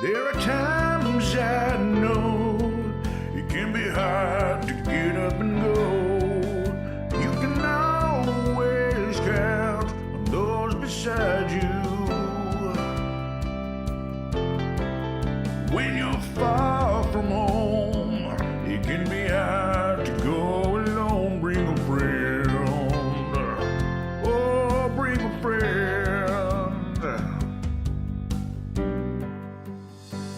There are times I know it can be hard to get up and go. You can always count on those beside you. When you're far from home, it can be hard to go alone. Bring a friend. Oh, bring a friend.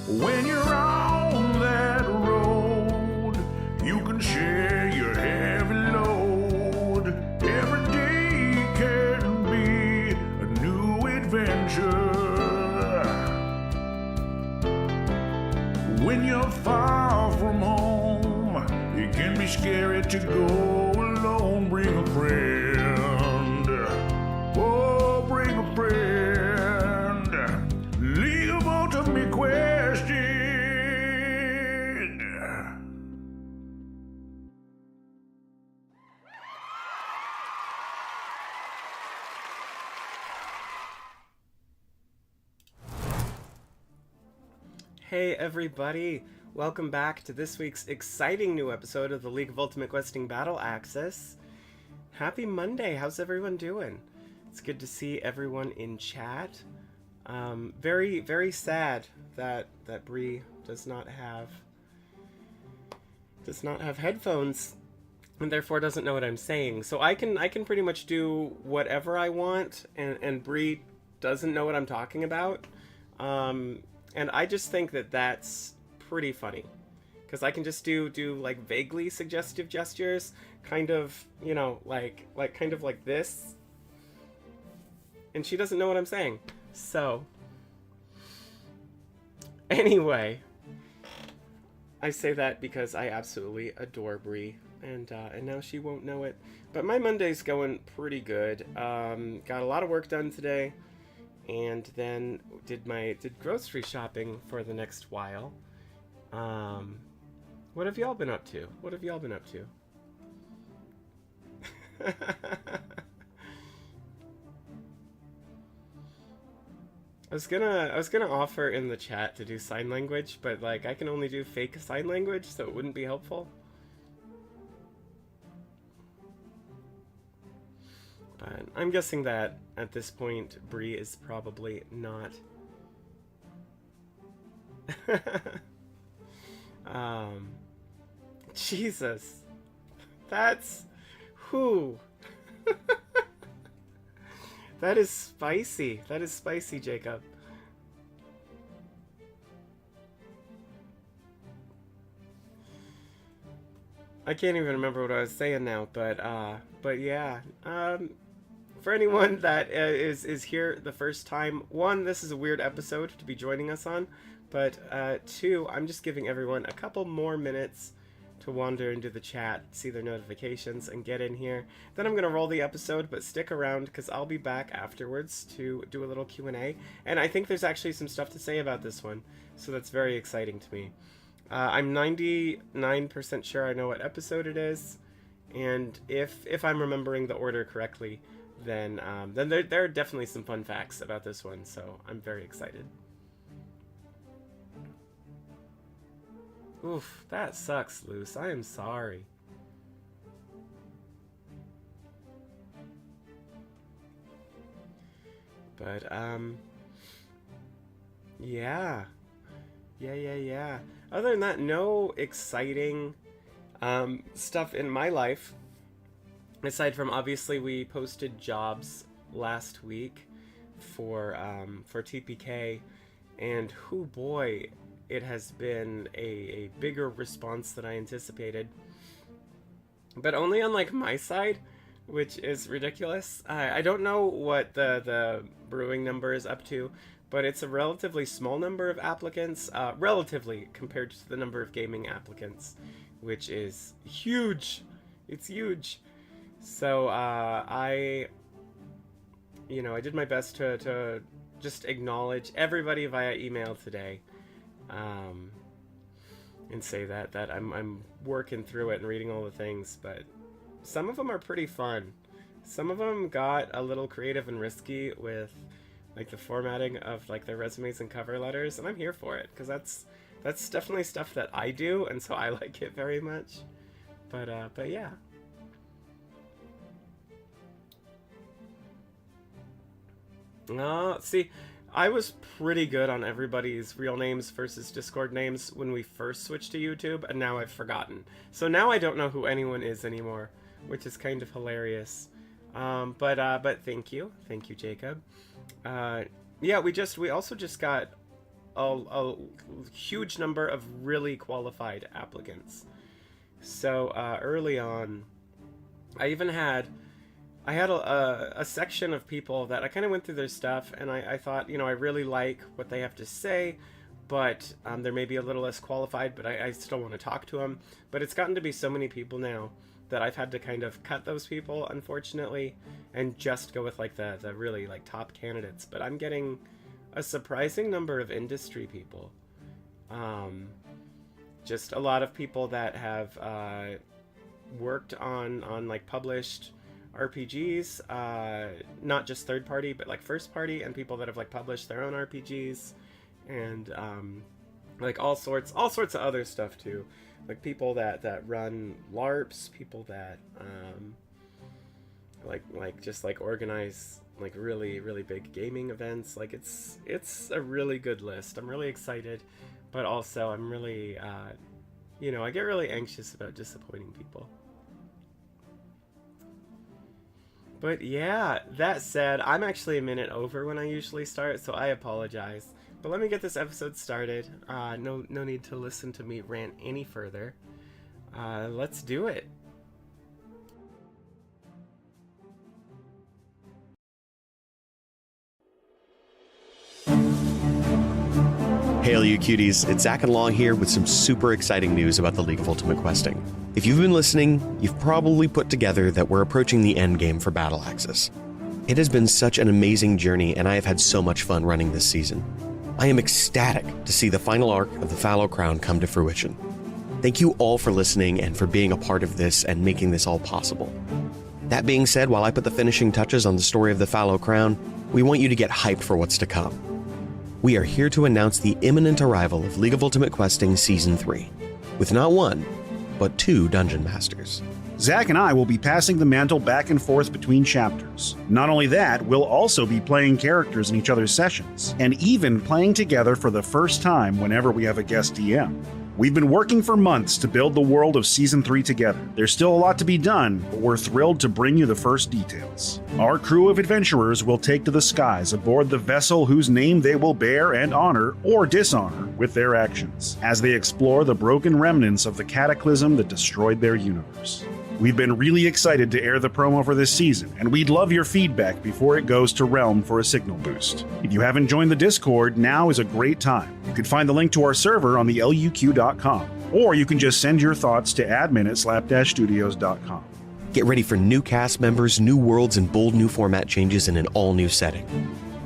When you're on that road, you can share your heavy load. Every day can be a new adventure. When you're far from home, it can be scary to go alone. Bring a friend. Oh, bring a friend. Leave a vote of me question. Hey everybody, welcome back to this week's exciting new episode of the League of Ultimate Questing Battle Axis. Happy Monday, how's everyone doing? It's good to see everyone in chat. Very, very sad that Bree does not have headphones and therefore doesn't know what I'm saying. So I can pretty much do whatever I want, and Bree doesn't know what I'm talking about. And I just think that that's pretty funny, because I can just do like vaguely suggestive gestures, kind of, you know, like kind of like this, and she doesn't know what I'm saying. So anyway, I say that because I absolutely adore Bree, and now she won't know it. But my Monday's going pretty good. Got a lot of work done today. And then did grocery shopping for the next while. What have y'all been up to? I was gonna offer in the chat to do sign language, but like I can only do fake sign language, so it wouldn't be helpful. But I'm guessing that at this point, Bree is probably not. Jesus, that's who. That is spicy. That is spicy, Jacob. I can't even remember what I was saying now, but yeah. For anyone that is here the first time, one, this is a weird episode to be joining us on, but two, I'm just giving everyone a couple more minutes to wander into the chat, see their notifications, and get in here. Then I'm going to roll the episode, but stick around because I'll be back afterwards to do a little Q&A, and I think there's actually some stuff to say about this one, so that's very exciting to me. I'm 99% sure I know what episode it is, and if I'm remembering the order correctly, then there are definitely some fun facts about this one, so I'm very excited. Oof, that sucks, Luce. I am sorry. But, yeah. Yeah. Other than that, no exciting stuff in my life. Aside from, obviously, we posted jobs last week for TPK, and whoo boy, it has been a bigger response than I anticipated. But only on like my side, which is ridiculous. I don't know what the brewing number is up to, but it's a relatively small number of applicants, relatively compared to the number of gaming applicants, which is huge. It's huge. So I did my best to just acknowledge everybody via email today, and say that I'm working through it and reading all the things, but some of them are pretty fun. Some of them got a little creative and risky with like the formatting of like their resumes and cover letters, and I'm here for it because that's definitely stuff that I do, and so I like it very much. But yeah. See, I was pretty good on everybody's real names versus Discord names when we first switched to YouTube, and now I've forgotten. So now I don't know who anyone is anymore, which is kind of hilarious. But thank you, Jacob. Yeah, we also just got a huge number of really qualified applicants. So early on, I had a section of people that I kind of went through their stuff, and I thought, I really like what they have to say, but they're maybe a little less qualified, but I still want to talk to them. But it's gotten to be so many people now that I've had to kind of cut those people, unfortunately, and just go with like the really like top candidates. But I'm getting a surprising number of industry people. Just a lot of people that have worked on like published RPGs, not just third party, but like first party, and people that have like published their own RPGs, and like all sorts of other stuff too, like people that run LARPs, people that like just like organize like really big gaming events. Like it's a really good list. I'm really excited, but also I'm really I get really anxious about disappointing people. But yeah, that said, I'm actually a minute over when I usually start, so I apologize. But let me get this episode started. No need to listen to me rant any further. Let's do it. Hey LUQ cuties, it's Zach and Long here with some super exciting news about the League of Ultimate Questing. If you've been listening, you've probably put together that we're approaching the end game for Battle Axis. It has been such an amazing journey, and I have had so much fun running this season. I am ecstatic to see the final arc of the Fallow Crown come to fruition. Thank you all for listening and for being a part of this and making this all possible. That being said, while I put the finishing touches on the story of the Fallow Crown, we want you to get hyped for what's to come. We are here to announce the imminent arrival of League of Ultimate Questing Season 3, with not one, but 2 Dungeon Masters. Zach and I will be passing the mantle back and forth between chapters. Not only that, we'll also be playing characters in each other's sessions, and even playing together for the first time whenever we have a guest DM. We've been working for months to build the world of Season 3 together. There's still a lot to be done, but we're thrilled to bring you the first details. Our crew of adventurers will take to the skies aboard the vessel whose name they will bear and honor or dishonor with their actions, as they explore the broken remnants of the cataclysm that destroyed their universe. We've been really excited to air the promo for this season, and we'd love your feedback before it goes to Realm for a signal boost. If you haven't joined the Discord, now is a great time. You can find the link to our server on the LUQ.com, or you can just send your thoughts to admin@slapdashstudios.com. Get ready for new cast members, new worlds, and bold new format changes in an all-new setting.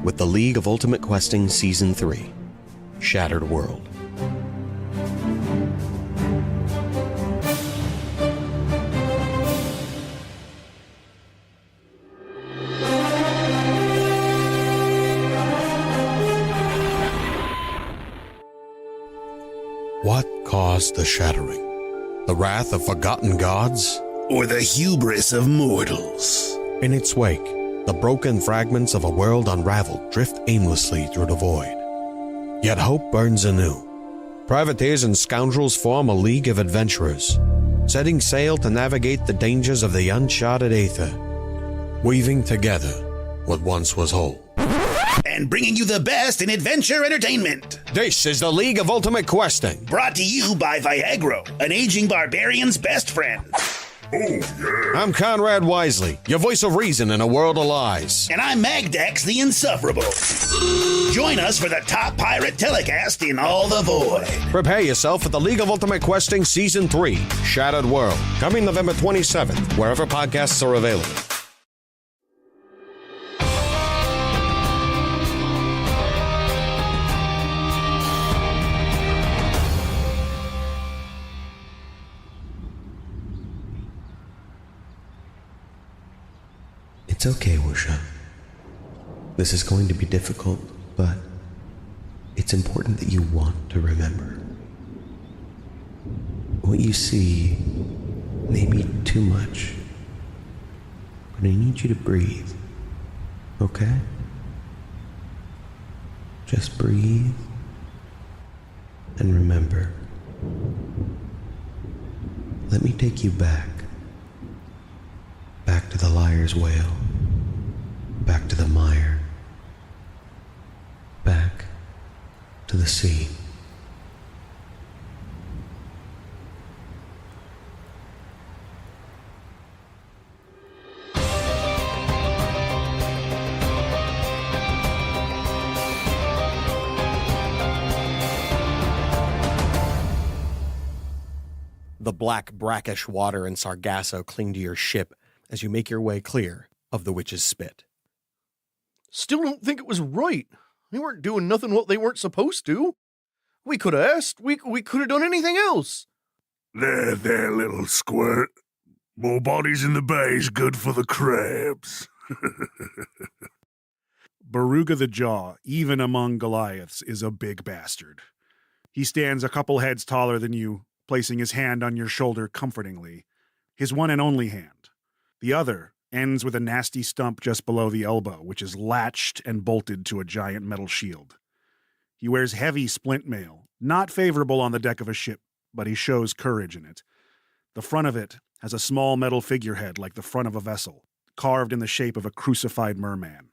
With the League of Ultimate Questing Season 3, Shattered World. What caused the shattering? The wrath of forgotten gods? Or the hubris of mortals? In its wake, the broken fragments of a world unraveled drift aimlessly through the void. Yet hope burns anew. Privateers and scoundrels form a league of adventurers, setting sail to navigate the dangers of the uncharted aether, weaving together what once was whole. And bringing you the best in adventure entertainment. This is the League of Ultimate Questing. Brought to you by Viagra, an aging barbarian's best friend. Oh, yeah. I'm Conrad Wisely, your voice of reason in a world of lies. And I'm Magdax the Insufferable. Join us for the top pirate telecast in all the void. Prepare yourself for the League of Ultimate Questing Season 3, Shattered World, coming November 27th, wherever podcasts are available. It's okay, Wusha. This is going to be difficult, but it's important that you want to remember. What you see may be too much, but I need you to breathe, okay? Just breathe and remember. Let me take you back to the liar's whale, back to the mire, back to the sea. The black, brackish water in Sargasso cling to your ship as you make your way clear of the witch's spit. Still don't think it was right. They weren't doing nothing what they weren't supposed to. We could have asked. We could have done anything else. There, little squirt. More bodies in the bay's good for the crabs. Baruga the Jaw, even among Goliaths, is a big bastard. He stands a couple heads taller than you, placing his hand on your shoulder comfortingly. His one and only hand. The other ends with a nasty stump just below the elbow, which is latched and bolted to a giant metal shield. He wears heavy splint mail, not favorable on the deck of a ship, but he shows courage in it. The front of it has a small metal figurehead like the front of a vessel, carved in the shape of a crucified merman.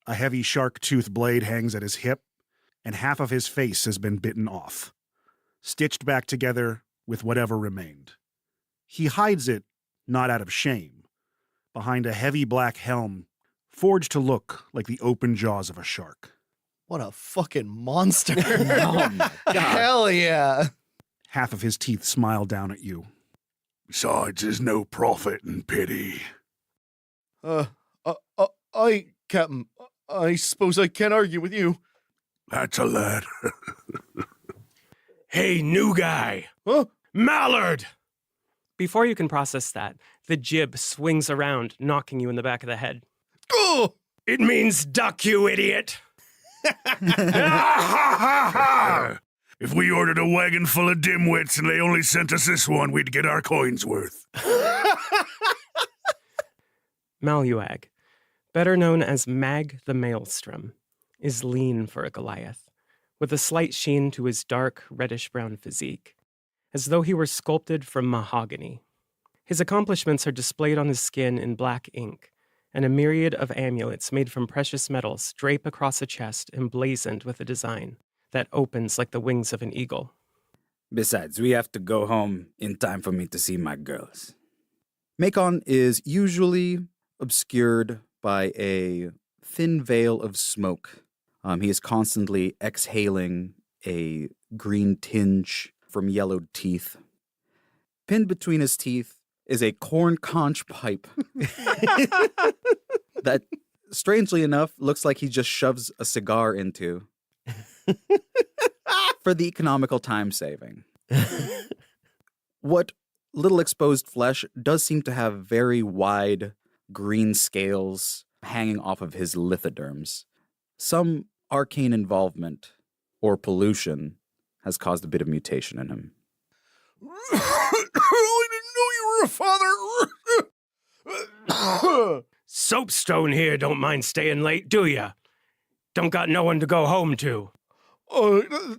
A heavy shark tooth blade hangs at his hip, and half of his face has been bitten off, stitched back together with whatever remained. He hides it, not out of shame, behind a heavy black helm, forged to look like the open jaws of a shark. What a fucking monster. Oh my God. Hell yeah. Half of his teeth smile down at you. Besides, there's no profit in pity. Captain, I suppose I can't argue with you. That's a lad. Hey, new guy! Huh? Mallard! Before you can process that, the jib swings around, knocking you in the back of the head. Oh! It means duck, you idiot! If we ordered a wagon full of dimwits and they only sent us this one, we'd get our coins worth. Maluag, better known as Mag the Maelstrom, is lean for a Goliath, with a slight sheen to his dark, reddish-brown physique, as though he were sculpted from mahogany. His accomplishments are displayed on his skin in black ink, and a myriad of amulets made from precious metals drape across a chest emblazoned with a design that opens like the wings of an eagle. Besides, we have to go home in time for me to see my girls. Macon is usually obscured by a thin veil of smoke. He is constantly exhaling a green tinge from yellowed teeth. Pinned between his teeth is a corn conch pipe that, strangely enough, looks like he just shoves a cigar into for the economical time saving. What little exposed flesh does seem to have very wide green scales hanging off of his lithoderms. Some arcane involvement or pollution has caused a bit of mutation in him. I didn't know you were a father. Soapstone here don't mind staying late, do ya? Don't got no one to go home to.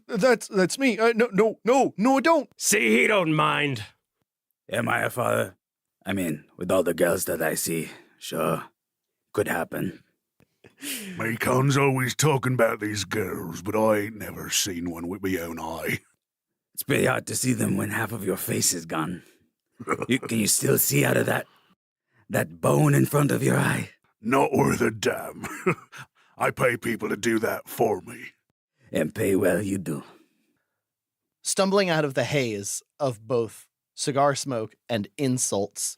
That's me. No, I don't. See, he don't mind. Am I a father? I mean, with all the girls that I see, sure, could happen. Macon's always talking about these girls, but I ain't never seen one with my own eye. It's pretty hard to see them when half of your face is gone. Can you still see out of that bone in front of your eye? Not worth a damn. I pay people to do that for me. And pay well you do. Stumbling out of the haze of both cigar smoke and insults,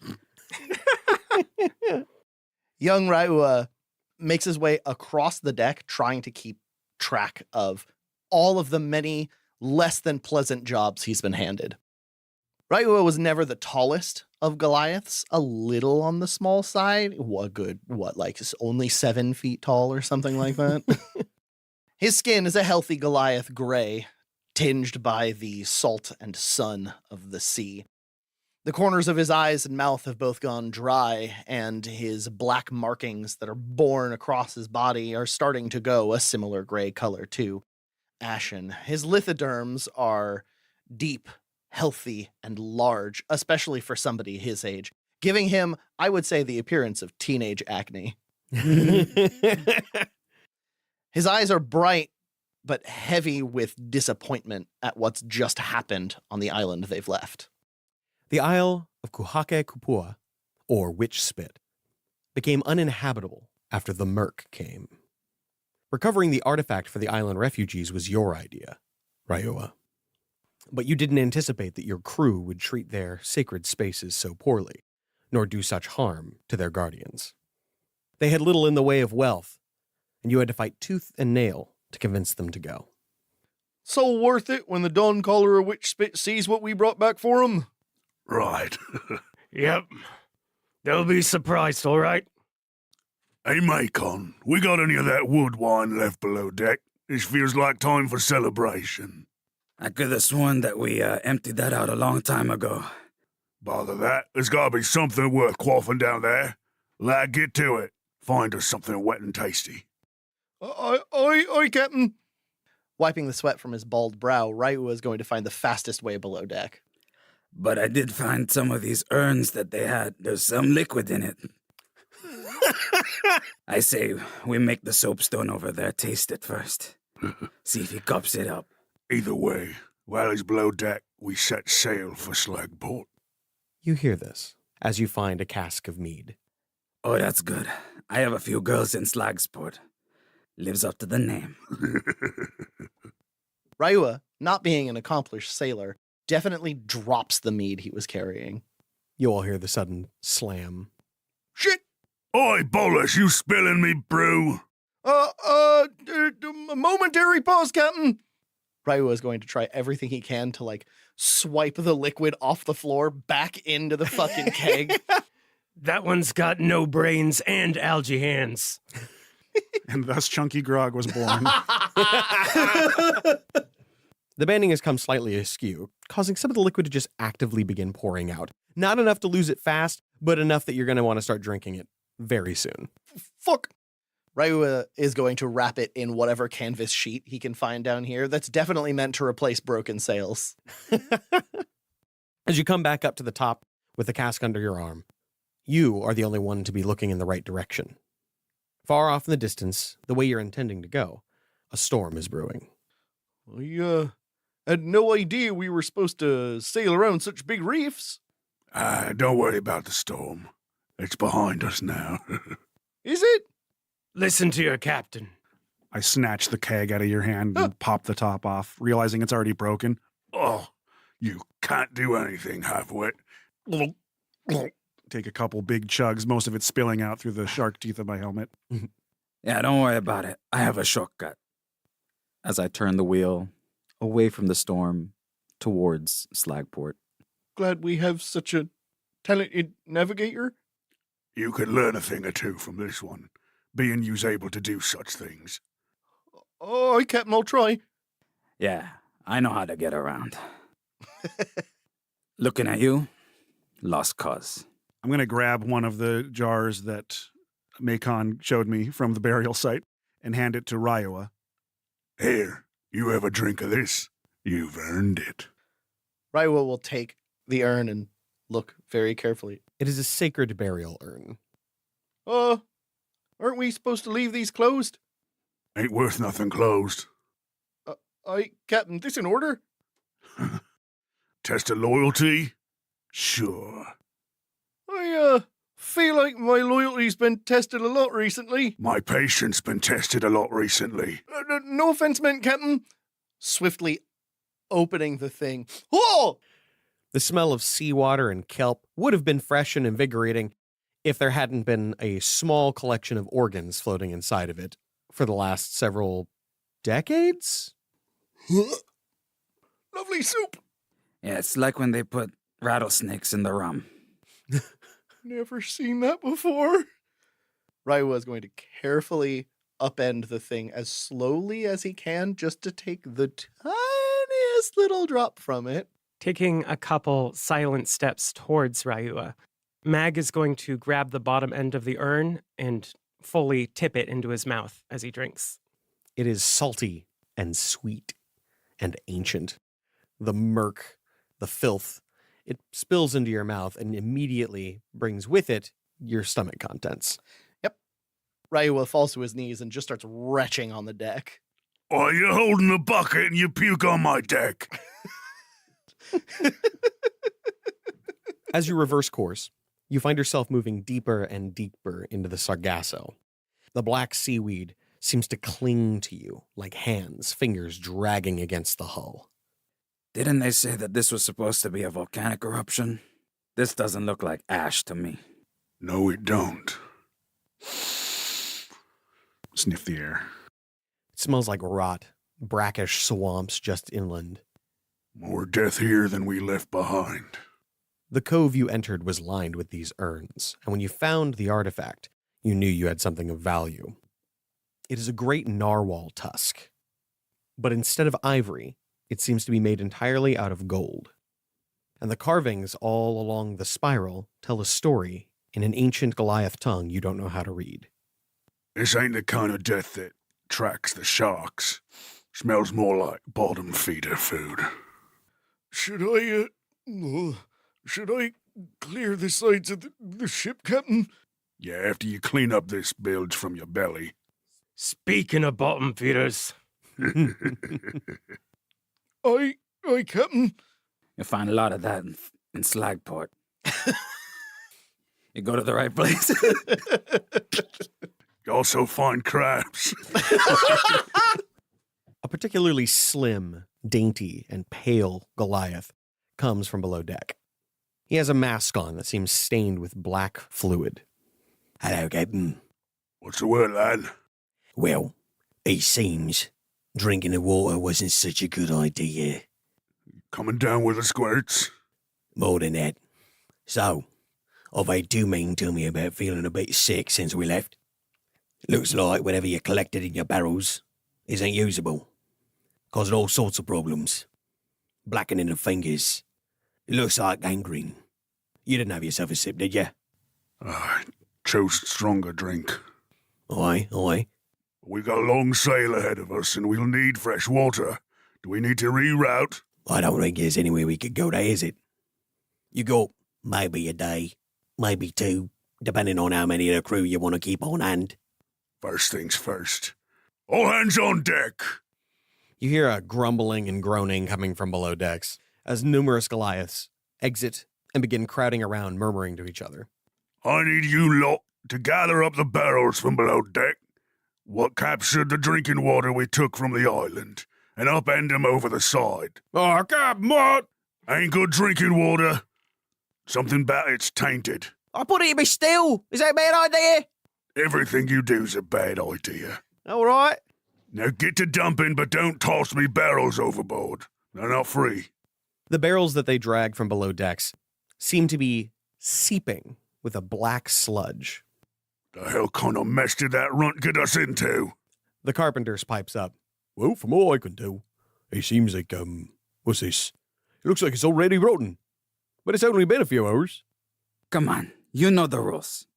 young Raiua makes his way across the deck, trying to keep track of all of the many less than pleasant jobs he's been handed. Raiua was never the tallest of Goliaths, a little on the small side. Only 7 feet tall or something like that. His skin is a healthy Goliath gray, tinged by the salt and sun of the sea. The corners of his eyes and mouth have both gone dry, and his black markings that are borne across his body are starting to go a similar gray color too. Ashen. His lithoderms are deep, healthy, and large, especially for somebody his age, giving him, I would say, the appearance of teenage acne. His eyes are bright, but heavy with disappointment at what's just happened on the island they've left. The Isle of Kuhake Kupua, or Witch Spit, became uninhabitable after the Merc came. Recovering the artifact for the island refugees was your idea, Raiua. But you didn't anticipate that your crew would treat their sacred spaces so poorly, nor do such harm to their guardians. They had little in the way of wealth, and you had to fight tooth and nail to convince them to go. So worth it when the Dawn Caller of Witch Spit sees what we brought back for him? Right. Yep. They'll be surprised, all right? Hey, Macon, we got any of that wood wine left below deck? This feels like time for celebration. I could have sworn that we emptied that out a long time ago. Bother that. There's gotta be something worth quaffing down there. Lad, get to it. Find us something wet and tasty. Aye, Captain. Wiping the sweat from his bald brow, Raiua is going to find the fastest way below deck. But I did find some of these urns that they had. There's some liquid in it. I say we make the soapstone over there taste it first. See if he cups it up. Either way, while he's below deck, we set sail for Slagport. You hear this as you find a cask of mead. Oh, that's good. I have a few girls in Slagsport. Lives up to the name. Raiua, not being an accomplished sailor, definitely drops the mead he was carrying. You all hear the sudden slam. Shit! Oi, Bolus, you spilling me brew? Momentary pause, Captain. Raiua is going to try everything he can to, swipe the liquid off the floor back into the fucking keg. That one's got no brains and algae hands. And thus Chunky Grog was born. The banding has come slightly askew, causing some of the liquid to just actively begin pouring out. Not enough to lose it fast, but enough that you're going to want to start drinking it very soon. Fuck. Raiua is going to wrap it in whatever canvas sheet he can find down here that's definitely meant to replace broken sails. As you come back up to the top with the cask under your arm, you are the only one to be looking in the right direction. Far off in the distance, the way you're intending to go, a storm is brewing. I had no idea we were supposed to sail around such big reefs. Don't worry about the storm. It's behind us now. Is it? Listen to your captain. I snatch the keg out of your hand and pop the top off, realizing it's already broken. Oh, you can't do anything, half-wit. Take a couple big chugs, most of it spilling out through the shark teeth of my helmet. Yeah, don't worry about it. I have a shortcut. As I turn the wheel away from the storm towards Slagport. Glad we have such a talented navigator. You could learn a thing or two from this one, being you's able to do such things. Oh, Captain, I'll try. Yeah, I know how to get around. Looking at you, lost cause. I'm going to grab one of the jars that Macon showed me from the burial site and hand it to Raiua. Here, you have a drink of this. You've earned it. Raiua will take the urn and look very carefully. It is a sacred burial urn. Aren't we supposed to leave these closed? Ain't worth nothing closed. Captain, this in order? Test of loyalty? Sure. I feel like my loyalty's been tested a lot recently. My patience been tested a lot recently. No offense meant, Captain. Swiftly opening the thing. Oh! The smell of seawater and kelp would have been fresh and invigorating if there hadn't been a small collection of organs floating inside of it for the last several decades? Lovely soup. Yeah, it's like when they put rattlesnakes in the rum. Never seen that before. Raiwa is going to carefully upend the thing as slowly as he can just to take the tiniest little drop from it. Taking a couple silent steps towards Ryua, Mag is going to grab the bottom end of the urn and fully tip it into his mouth as he drinks. It is salty and sweet and ancient. The murk, the filth, it spills into your mouth and immediately brings with it your stomach contents. Yep. Ryua falls to his knees and just starts retching on the deck. Why, you're holding a bucket and you puke on my deck. As you reverse course, you find yourself moving deeper and deeper into the Sargasso. The black seaweed seems to cling to you like hands, fingers dragging against the hull. Didn't they say that this was supposed to be a volcanic eruption? This doesn't look like ash to me. No, it don't. Sniff the air. It smells like rot, brackish swamps just inland. More death here than we left behind. The cove you entered was lined with these urns, and when you found the artifact, you knew you had something of value. It is a great narwhal tusk, but instead of ivory, it seems to be made entirely out of gold. And the carvings all along the spiral tell a story in an ancient Goliath tongue you don't know how to read. This ain't the kind of death that attracts the sharks. Smells more like bottom feeder food. Should I clear the sides of the ship, Captain? Yeah, after you clean up this bilge from your belly. Speaking of bottom feeders, Aye, Captain. You'll find a lot of that in Slagport. You go to the right place. You also find crabs. A particularly slim, dainty, and pale Goliath comes from below deck. He has a mask on that seems stained with black fluid. Hello, Captain. What's the word, lad? Well, it seems drinking the water wasn't such a good idea. Coming down with the squirts? More than that. So, have they do mean to me about feeling a bit sick since we left? Looks like whatever you collected in your barrels isn't usable. Causing all sorts of problems. Blackening the fingers. It looks like gangrene. You didn't have yourself a sip, did you? I chose stronger drink. Aye. We've got a long sail ahead of us and we'll need fresh water. Do we need to reroute? I don't think there's anywhere we could go there, is it? You got maybe a day, maybe two, depending on how many of the crew you want to keep on hand. First things first. All hands on deck! You hear a grumbling and groaning coming from below decks as numerous Goliaths exit and begin crowding around, murmuring to each other. I need you lot to gather up the barrels from below deck, what captured the drinking water we took from the island, and upend them over the side. oh, Captain, what? Ain't good drinking water. Something about it's tainted. I put it in my still. Is that a bad idea? Everything you do's a bad idea. All right. Now get to dumping, but don't toss me barrels overboard. They're not free. The barrels that they drag from below decks seem to be seeping with a black sludge. The hell kind of mess did that runt get us into? The carpenter's pipes up. Well, from all I can tell, it seems like, what's this? It looks like it's already rotten. But it's only been a few hours. Come on, you know the rules.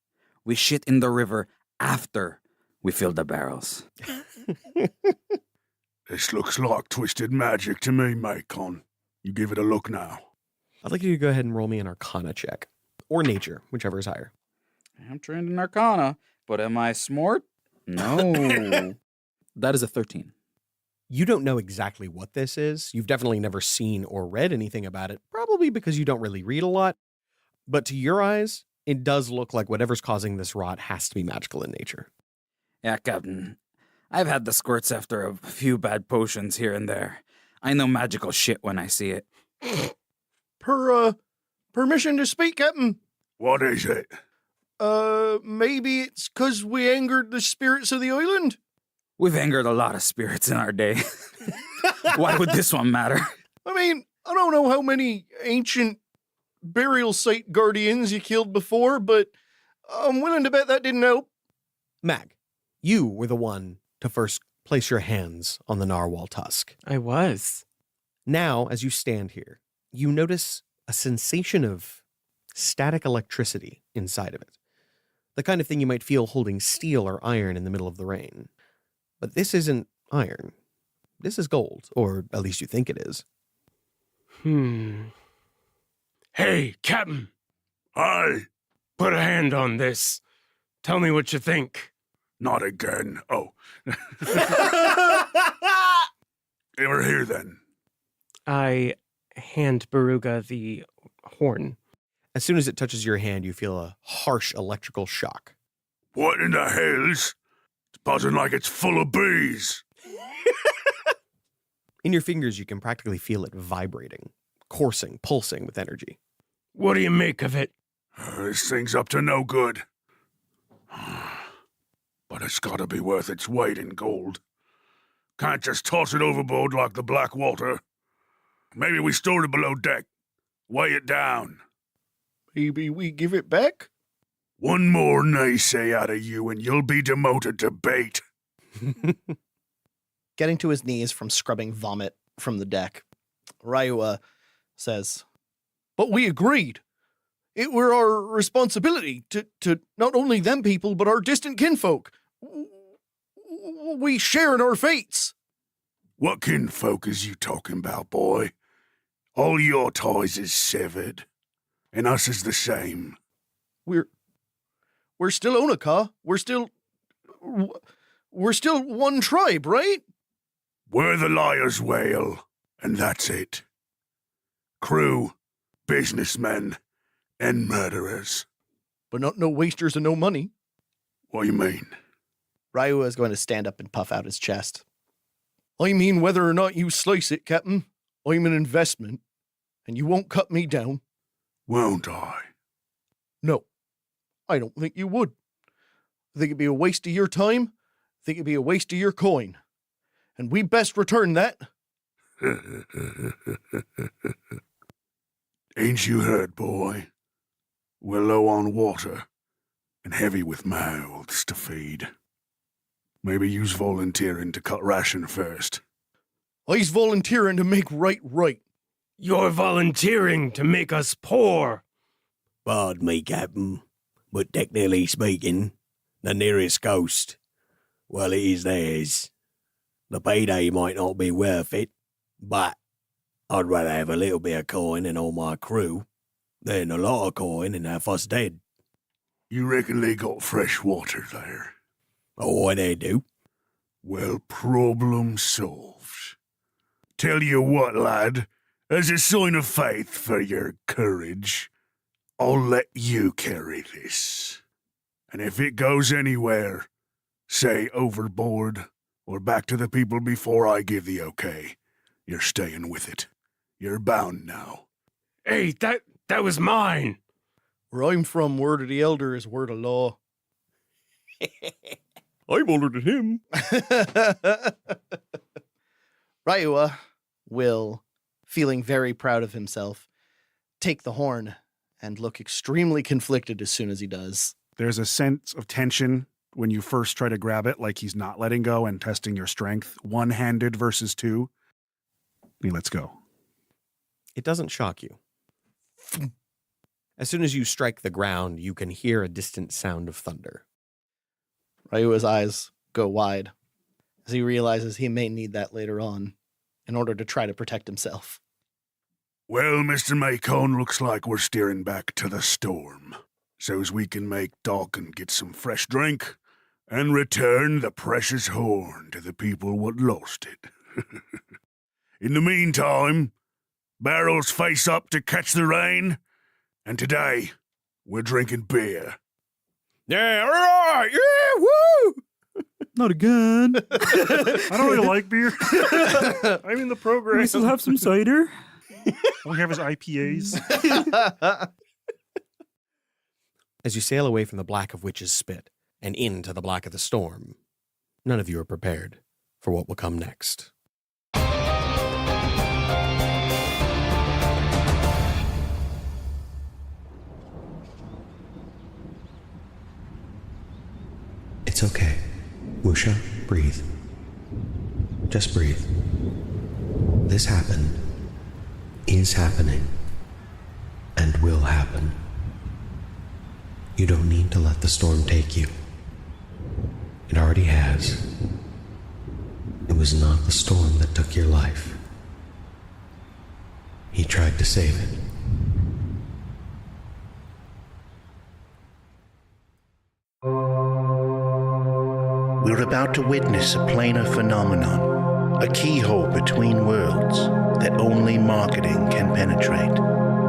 We shit in the river after we fill the barrels. This looks like twisted magic to me, Macon. You give it a look now. I'd like you to go ahead and roll me an Arcana check. Or Nature, whichever is higher. I'm trained in Arcana, but am I smart? No. That is a 13. You don't know exactly what this is. You've definitely never seen or read anything about it, probably because you don't really read a lot. But to your eyes, it does look like whatever's causing this rot has to be magical in nature. Yeah, Captain. I've had the squirts after a few bad potions here and there. I know magical shit when I see it. Permission to speak, Captain? What is it? Maybe it's 'cause we angered the spirits of the island? We've angered a lot of spirits in our day. Why would this one matter? I mean, I don't know how many ancient burial site guardians you killed before, but I'm willing to bet that didn't help. Mag, you were the one to first place your hands on the narwhal tusk. I was. Now, as you stand here, you notice a sensation of static electricity inside of it. The kind of thing you might feel holding steel or iron in the middle of the rain. But this isn't iron. This is gold, or at least you think it is. Hey, Captain, Aye, put a hand on this. Tell me what you think. not again. Oh. Ever here then? I hand Baruga the horn. As soon as it touches your hand, you feel a harsh electrical shock. What in the hells? It's buzzing like it's full of bees. In your fingers, you can practically feel it vibrating, coursing, pulsing with energy. What do you make of it? This thing's up to no good. But it's gotta be worth its weight in gold. Can't just toss it overboard like the Black Water. Maybe we store it below deck. Weigh it down. Maybe we give it back? One more naysay out of you and you'll be demoted to bait. Getting to his knees from scrubbing vomit from the deck, Ryua says, "But we agreed. It were our responsibility to not only them people, but our distant kinfolk. We share in our fates." What kinfolk is you talking about, boy? All your ties is severed. And us is the same. We're still Onaka. We're still one tribe, right? We're the Liar's Whale, and that's it. Crew, businessmen, and murderers. But not no wasters and no money. What you mean? Ryua is going to stand up and puff out his chest. I mean, whether or not you slice it, Captain, I'm an investment, and you won't cut me down. Won't I? No, I don't think you would. I think it'd be a waste of your time. I think it'd be a waste of your coin. And we best return that. Ain't you heard, boy? We're low on water, and heavy with mouths to feed. Maybe you's volunteering to cut ration first. I's volunteering to make right. You're volunteering to make us poor. Pardon me, Captain, but technically speaking, the nearest coast, well, it is theirs. The payday might not be worth it, but I'd rather have a little bit of coin and all my crew than a lot of coin and have us dead. You reckon they got fresh water there? Oh, they do. Well, problem solved. Tell you what, lad, as a sign of faith for your courage, I'll let you carry this. And if it goes anywhere, say overboard, or back to the people before I give the okay, you're staying with it. You're bound now. Hey, that was mine. Where I'm from, word of the elder is word of law. I'm older than him. Ryua will, feeling very proud of himself, take the horn and look extremely conflicted as soon as he does. There's a sense of tension when you first try to grab it, like he's not letting go and testing your strength. One-handed versus two. He lets go. It doesn't shock you. As soon as you strike the ground, you can hear a distant sound of thunder. Ryua's eyes go wide as he realizes he may need that later on in order to try to protect himself. Well, Mr. Macon, looks like we're steering back to the storm, so's we can make dock and get some fresh drink, and return the precious horn to the people what lost it. In the meantime, barrels face up to catch the rain, and today, we're drinking beer. Yeah, all right, yeah, woo! Not again. I don't really like beer. I'm in the program. We still have some cider. All we have is IPAs. As you sail away from the black of Witch's Spit and into the black of the storm, none of you are prepared for what will come next. It's okay. Wusha, breathe. Just breathe. This happened, is happening, and will happen. You don't need to let the storm take you. It already has. It was not the storm that took your life. He tried to save it. We're about to witness a planar phenomenon, a keyhole between worlds that only marketing can penetrate.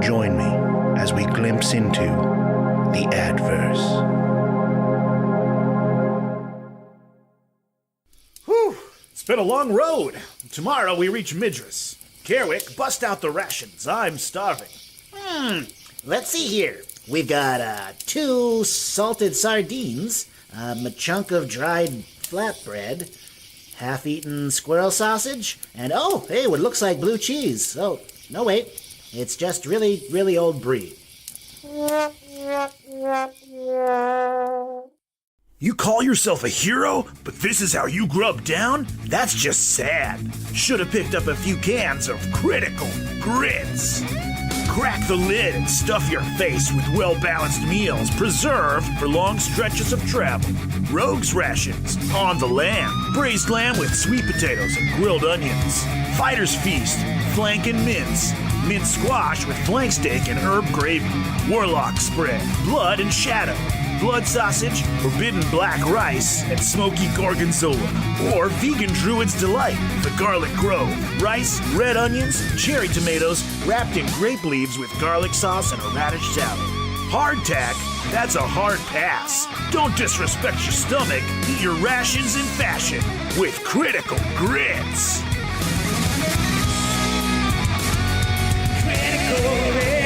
Join me as we glimpse into the adverse. Whew! It's been a long road. Tomorrow we reach Midras. Kerwick, bust out the rations. I'm starving. Let's see here. We've got 2 salted sardines, a chunk of dried flatbread, half-eaten squirrel sausage, and hey, what looks like blue cheese. Oh, no wait, it's just really, really old brie. You call yourself a hero, but this is how you grub down? That's just sad. Should have picked up a few cans of critical grits. Crack the lid and stuff your face with well-balanced meals preserved for long stretches of travel. Rogue's rations, on the lamb, braised lamb with sweet potatoes and grilled onions. Fighter's feast, flank and mince, minced squash with flank steak and herb gravy. Warlock spread, blood and shadow. Blood sausage, forbidden black rice, and smoky gorgonzola. Or vegan druid's delight, the garlic grove. Rice, red onions, cherry tomatoes, wrapped in grape leaves with garlic sauce and a radish salad. Hardtack, that's a hard pass. Don't disrespect your stomach. Eat your rations in fashion with Critical Grits. Critical Grits.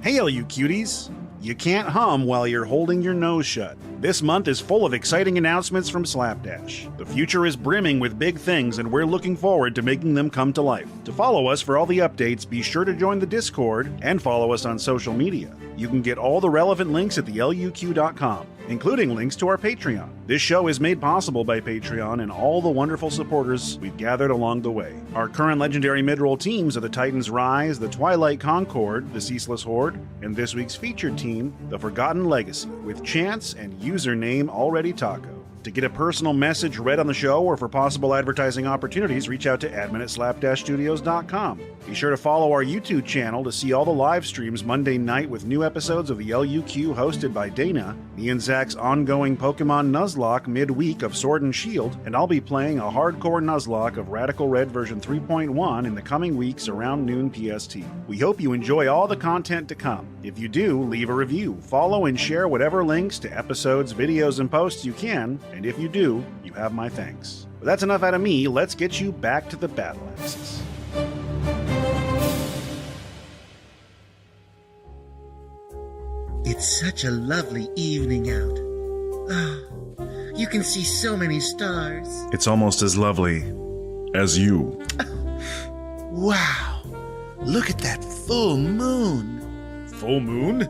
Hey, all you cuties! You can't hum while you're holding your nose shut. This month is full of exciting announcements from Slapdash. The future is brimming with big things, and we're looking forward to making them come to life. To follow us for all the updates, be sure to join the Discord and follow us on social media. You can get all the relevant links at the LUQ.com, including links to our Patreon. This show is made possible by Patreon and all the wonderful supporters we've gathered along the way. Our current legendary mid-roll teams are the Titans Rise, the Twilight Concord, the Ceaseless Horde, and this week's featured team, the Forgotten Legacy, with Chance and username Already Taco. To get a personal message read on the show or for possible advertising opportunities, reach out to admin@slap-studios.com. Be sure to follow our YouTube channel to see all the live streams Monday night with new episodes of the LUQ hosted by Dana, me and Zach's ongoing Pokemon Nuzlocke midweek of Sword and Shield, and I'll be playing a hardcore Nuzlocke of Radical Red version 3.1 in the coming weeks around noon PST. We hope you enjoy all the content to come. If you do, leave a review, follow and share whatever links to episodes, videos, and posts you can, and if you do, you have my thanks. But that's enough out of me. Let's get you back to the battle axes. It's such a lovely evening out. Oh, you can see so many stars. It's almost as lovely as you. Wow! Look at that full moon. Full moon?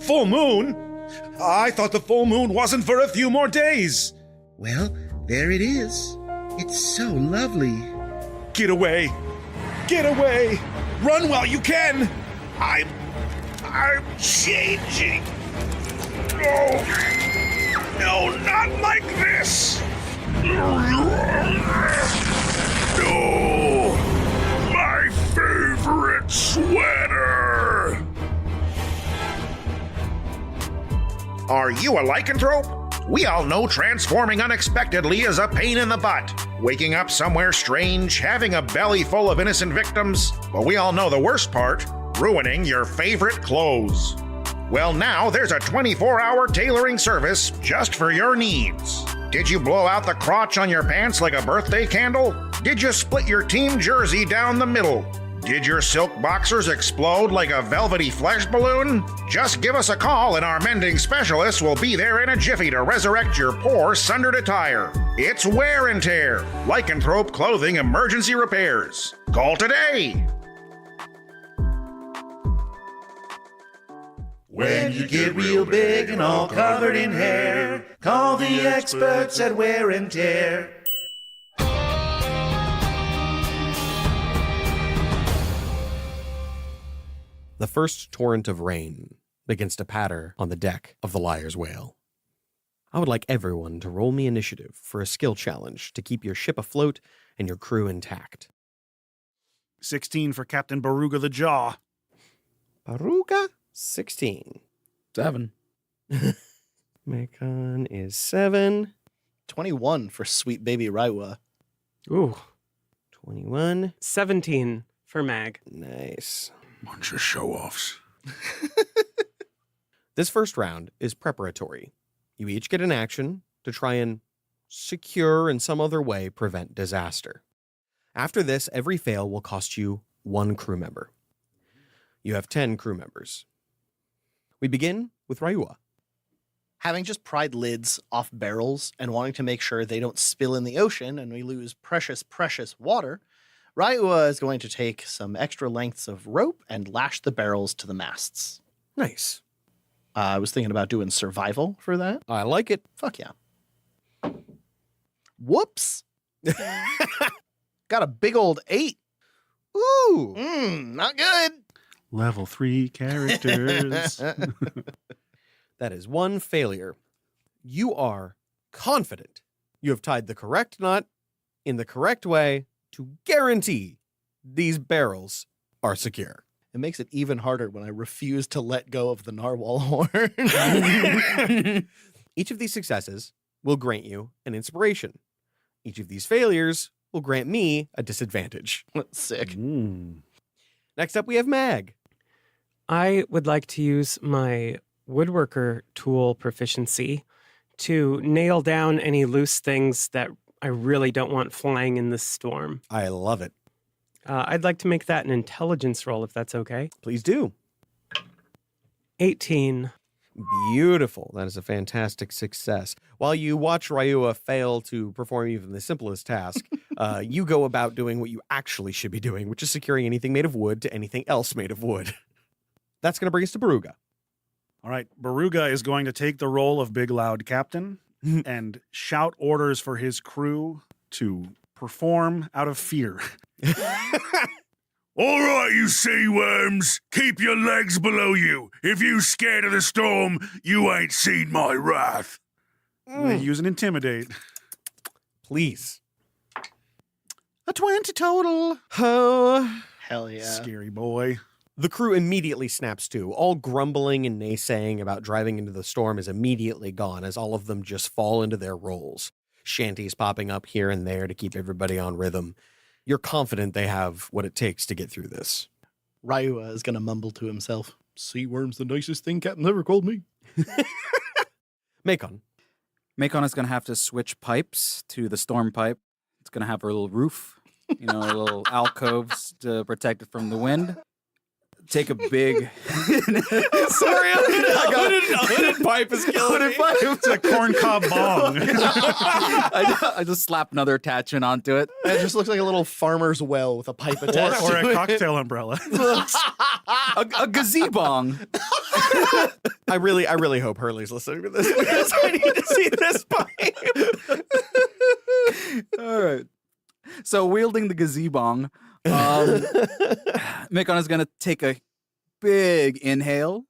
Full moon? I thought the full moon wasn't for a few more days. Well, there it is. It's so lovely. Get away! Get away! Run while you can! I'm changing. No, not like this. No, my favorite sweater. Are you a lycanthrope? We all know transforming unexpectedly is a pain in the butt. Waking up somewhere strange, having a belly full of innocent victims. But we all know the worst part, ruining your favorite clothes. Well, now there's a 24-hour tailoring service just for your needs. Did you blow out the crotch on your pants like a birthday candle? Did you split your team jersey down the middle? Did your silk boxers explode like a velvety flesh balloon? Just give us a call and our mending specialist will be there in a jiffy to resurrect your poor sundered attire. It's Wear and Tear, Lycanthrope Clothing Emergency Repairs. Call today! When you get real big and all covered in hair, call the experts at Wear and Tear. The first torrent of rain begins to patter on the deck of the Liar's Whale. I would like everyone to roll me initiative for a skill challenge to keep your ship afloat and your crew intact. 16 for Captain Baruga the Jaw. Baruga? 16. 7. Macon is 7. 21 for sweet baby Raiwa. Ooh. 21. 17 for Mag. Nice. Bunch of show-offs. This first round is preparatory. You each get an action to try and secure in some other way prevent disaster. After this, every fail will cost you 1 crew member. You have 10 crew members. We begin with Raiwa. Having just pried lids off barrels and wanting to make sure they don't spill in the ocean and we lose precious, precious water, Raiwa is going to take some extra lengths of rope and lash the barrels to the masts. Nice. I was thinking about doing survival for that. I like it. Fuck yeah. Whoops. Got a big old 8. Ooh. Not good. Level 3 characters. That is 1 failure. You are confident you have tied the correct knot in the correct way to guarantee these barrels are secure. It makes it even harder when I refuse to let go of the narwhal horn. Each of these successes will grant you an inspiration. Each of these failures will grant me a disadvantage. Sick. Next up, we have Mag. I would like to use my woodworker tool proficiency to nail down any loose things that I really don't want flying in this storm. I love it. I'd like to make that an intelligence roll, if that's okay. Please do. 18. Beautiful. That is a fantastic success. While you watch Raiwa fail to perform even the simplest task, you go about doing what you actually should be doing, which is securing anything made of wood to anything else made of wood. That's going to bring us to Baruga. All right, Baruga is going to take the role of Big Loud Captain and shout orders for his crew to perform out of fear. All right, you sea worms, keep your legs below you. If you scared of the storm, you ain't seen my wrath. Use an intimidate. Please. A 20 total. Oh, hell yeah. Scary boy. The crew immediately snaps to. All grumbling and naysaying about driving into the storm is immediately gone as all of them just fall into their roles. Shanties popping up here and there to keep everybody on rhythm. You're confident they have what it takes to get through this. Raiwa is going to mumble to himself, "Sea worm's the nicest thing Captain ever called me." Macon. Macon is going to have to switch pipes to the storm pipe. It's going to have a little roof, little alcoves to protect it from the wind. Take a big... Sorry, a hooded pipe is killing me. It's a corncob bong. I just slapped another attachment onto it. It just looks like a little farmer's well with a pipe attached or to a it. cocktail umbrella. a gazebong. I really hope Hurley's listening to this because I need to see this pipe. All right. So wielding the gazebong, Macon is going to take a big inhale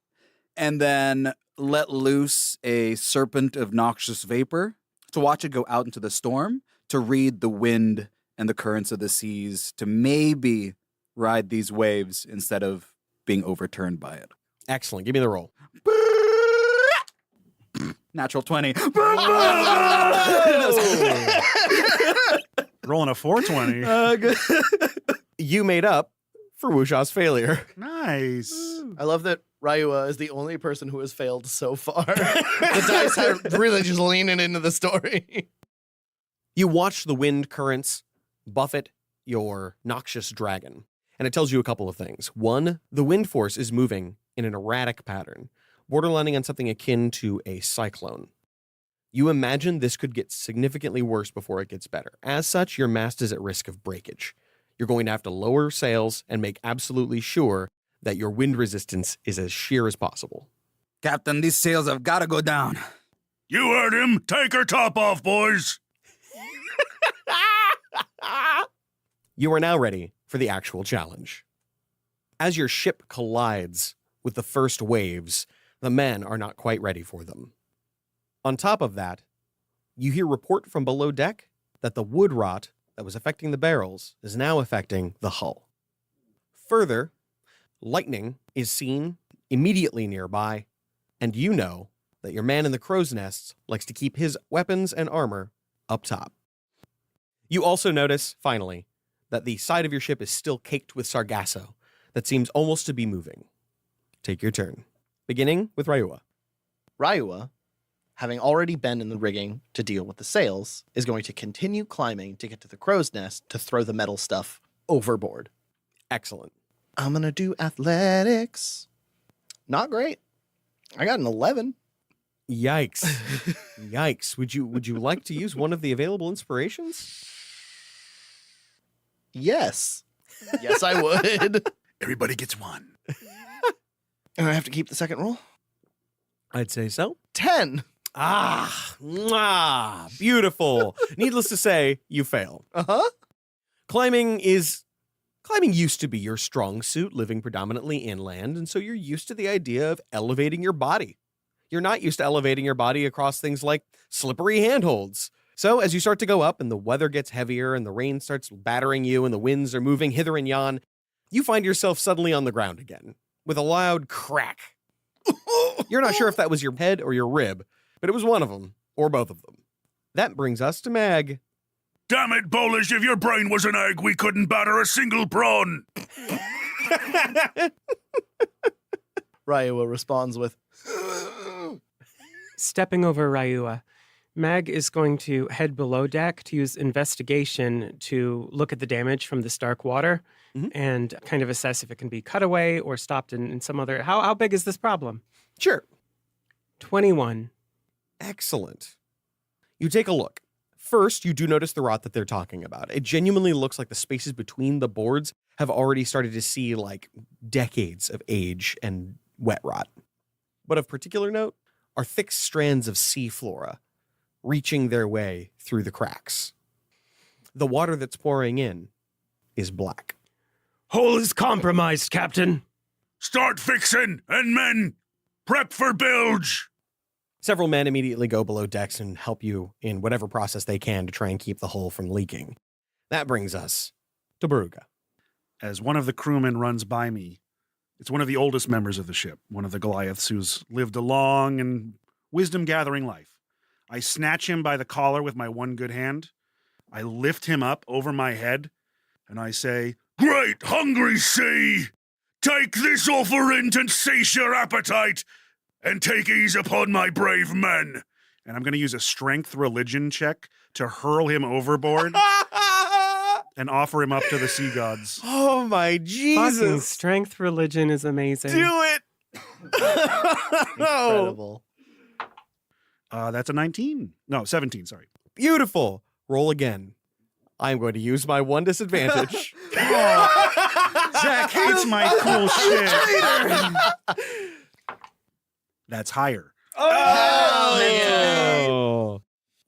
and then let loose a serpent of noxious vapor to watch it go out into the storm, to read the wind and the currents of the seas, to maybe ride these waves instead of being overturned by it. Excellent. Give me the roll. Natural 20. Rolling a 420. You made up for Wusha's failure. Nice. I love that Raiwa is the only person who has failed so far. The dice are really just leaning into the story. You watch the wind currents buffet your noxious dragon, and it tells you a couple of things. One, the wind force is moving in an erratic pattern, borderlining on something akin to a cyclone. You imagine this could get significantly worse before it gets better. As such, your mast is at risk of breakage. You're going to have to lower sails and make absolutely sure that your wind resistance is as sheer as possible. Captain, these sails have got to go down. You heard him. Take her top off, boys. You are now ready for the actual challenge. As your ship collides with the first waves, the men are not quite ready for them. On top of that, you hear report from below deck that the wood rot that was affecting the barrels is now affecting the hull. Further, lightning is seen immediately nearby, and you know that your man in the crow's nest likes to keep his weapons and armor up top. You also notice, finally, that the side of your ship is still caked with sargasso that seems almost to be moving. Take your turn, beginning with Ryua. Ryua, having already been in the rigging to deal with the sails, is going to continue climbing to get to the crow's nest to throw the metal stuff overboard. Excellent. I'm going to do athletics. Not great. I got an 11. Yikes. Yikes. Would you like to use one of the available inspirations? Yes. Yes, I would. Everybody gets one. And I have to keep the second roll? I'd say so. 10. Beautiful. Needless to say, you fail. Uh-huh. Climbing used to be your strong suit, living predominantly inland, and so you're used to the idea of elevating your body. You're not used to elevating your body across things like slippery handholds. So as you start to go up and the weather gets heavier and the rain starts battering you and the winds are moving hither and yon, you find yourself suddenly on the ground again with a loud crack. You're not sure if that was your head or your rib, but it was one of them, or both of them. That brings us to Mag. Damn it, Polish, if your brain was an egg, we couldn't batter a single prawn. Ryua responds with, Stepping over Ryua, Mag is going to head below deck to use investigation to look at the damage from this dark water and kind of assess if it can be cut away or stopped in some other... How big is this problem? Sure. 21. Excellent. You take a look. First, you do notice the rot that they're talking about. It genuinely looks like the spaces between the boards have already started to see like decades of age and wet rot. But of particular note are thick strands of sea flora reaching their way through the cracks. The water that's pouring in is black. Hull is compromised, Captain. Start fixing, and men, prep for bilge. Several men immediately go below decks and help you in whatever process they can to try and keep the hull from leaking. That brings us to Baruga. As one of the crewmen runs by me, it's one of the oldest members of the ship, one of the Goliaths who's lived a long and wisdom-gathering life. I snatch him by the collar with my one good hand. I lift him up over my head, and I say, Great hungry sea, take this offerint and satiate your appetite, and take ease upon my brave men. And I'm going to use a strength religion check to hurl him overboard and offer him up to the sea gods. Oh my Jesus. Fucking strength religion is amazing. Do it. Incredible. That's a 19. No, 17, sorry. Beautiful. Roll again. I'm going to use my one disadvantage. Zach hates my cool shit. That's higher. Oh,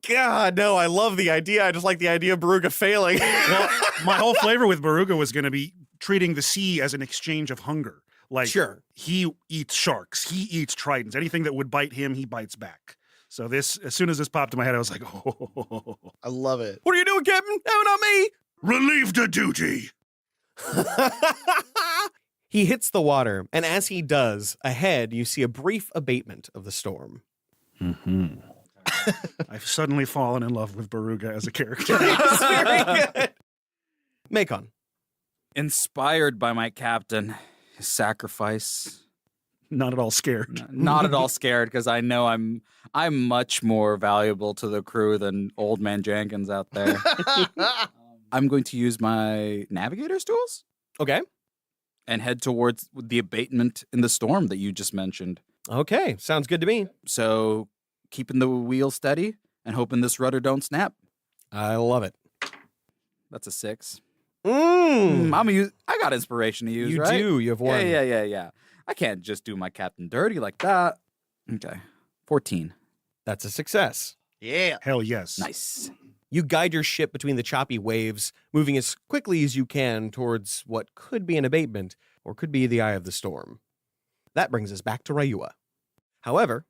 God, no, I love the idea. I just like the idea of Baruga failing. Well, my whole flavor with Baruga was going to be treating the sea as an exchange of hunger. Like, sure. He eats sharks. He eats tridents. Anything that would bite him, he bites back. So this, as soon as this popped in my head, I was like, oh. I love it. What are you doing, Captain? No, not me. Relieved of duty. He hits the water, and as he does, ahead you see a brief abatement of the storm. Mm-hmm. I've suddenly fallen in love with Baruga as a character. Very good. Macon. Inspired by my captain, his sacrifice. Not at all scared. Not at all scared, because I know I'm much more valuable to the crew than old man Jenkins out there. I'm going to use my navigator's tools. Okay. And head towards the abatement in the storm that you just mentioned. Okay, sounds good to me. So keeping the wheel steady and hoping this rudder don't snap. I love it. That's a 6. I got inspiration to use, you right? do. You have one. Yeah. I can't just do my captain dirty like that. Okay. 14. That's a success. Yeah. Hell yes. Nice. You guide your ship between the choppy waves, moving as quickly as you can towards what could be an abatement or could be the eye of the storm. That brings us back to Ryua. However,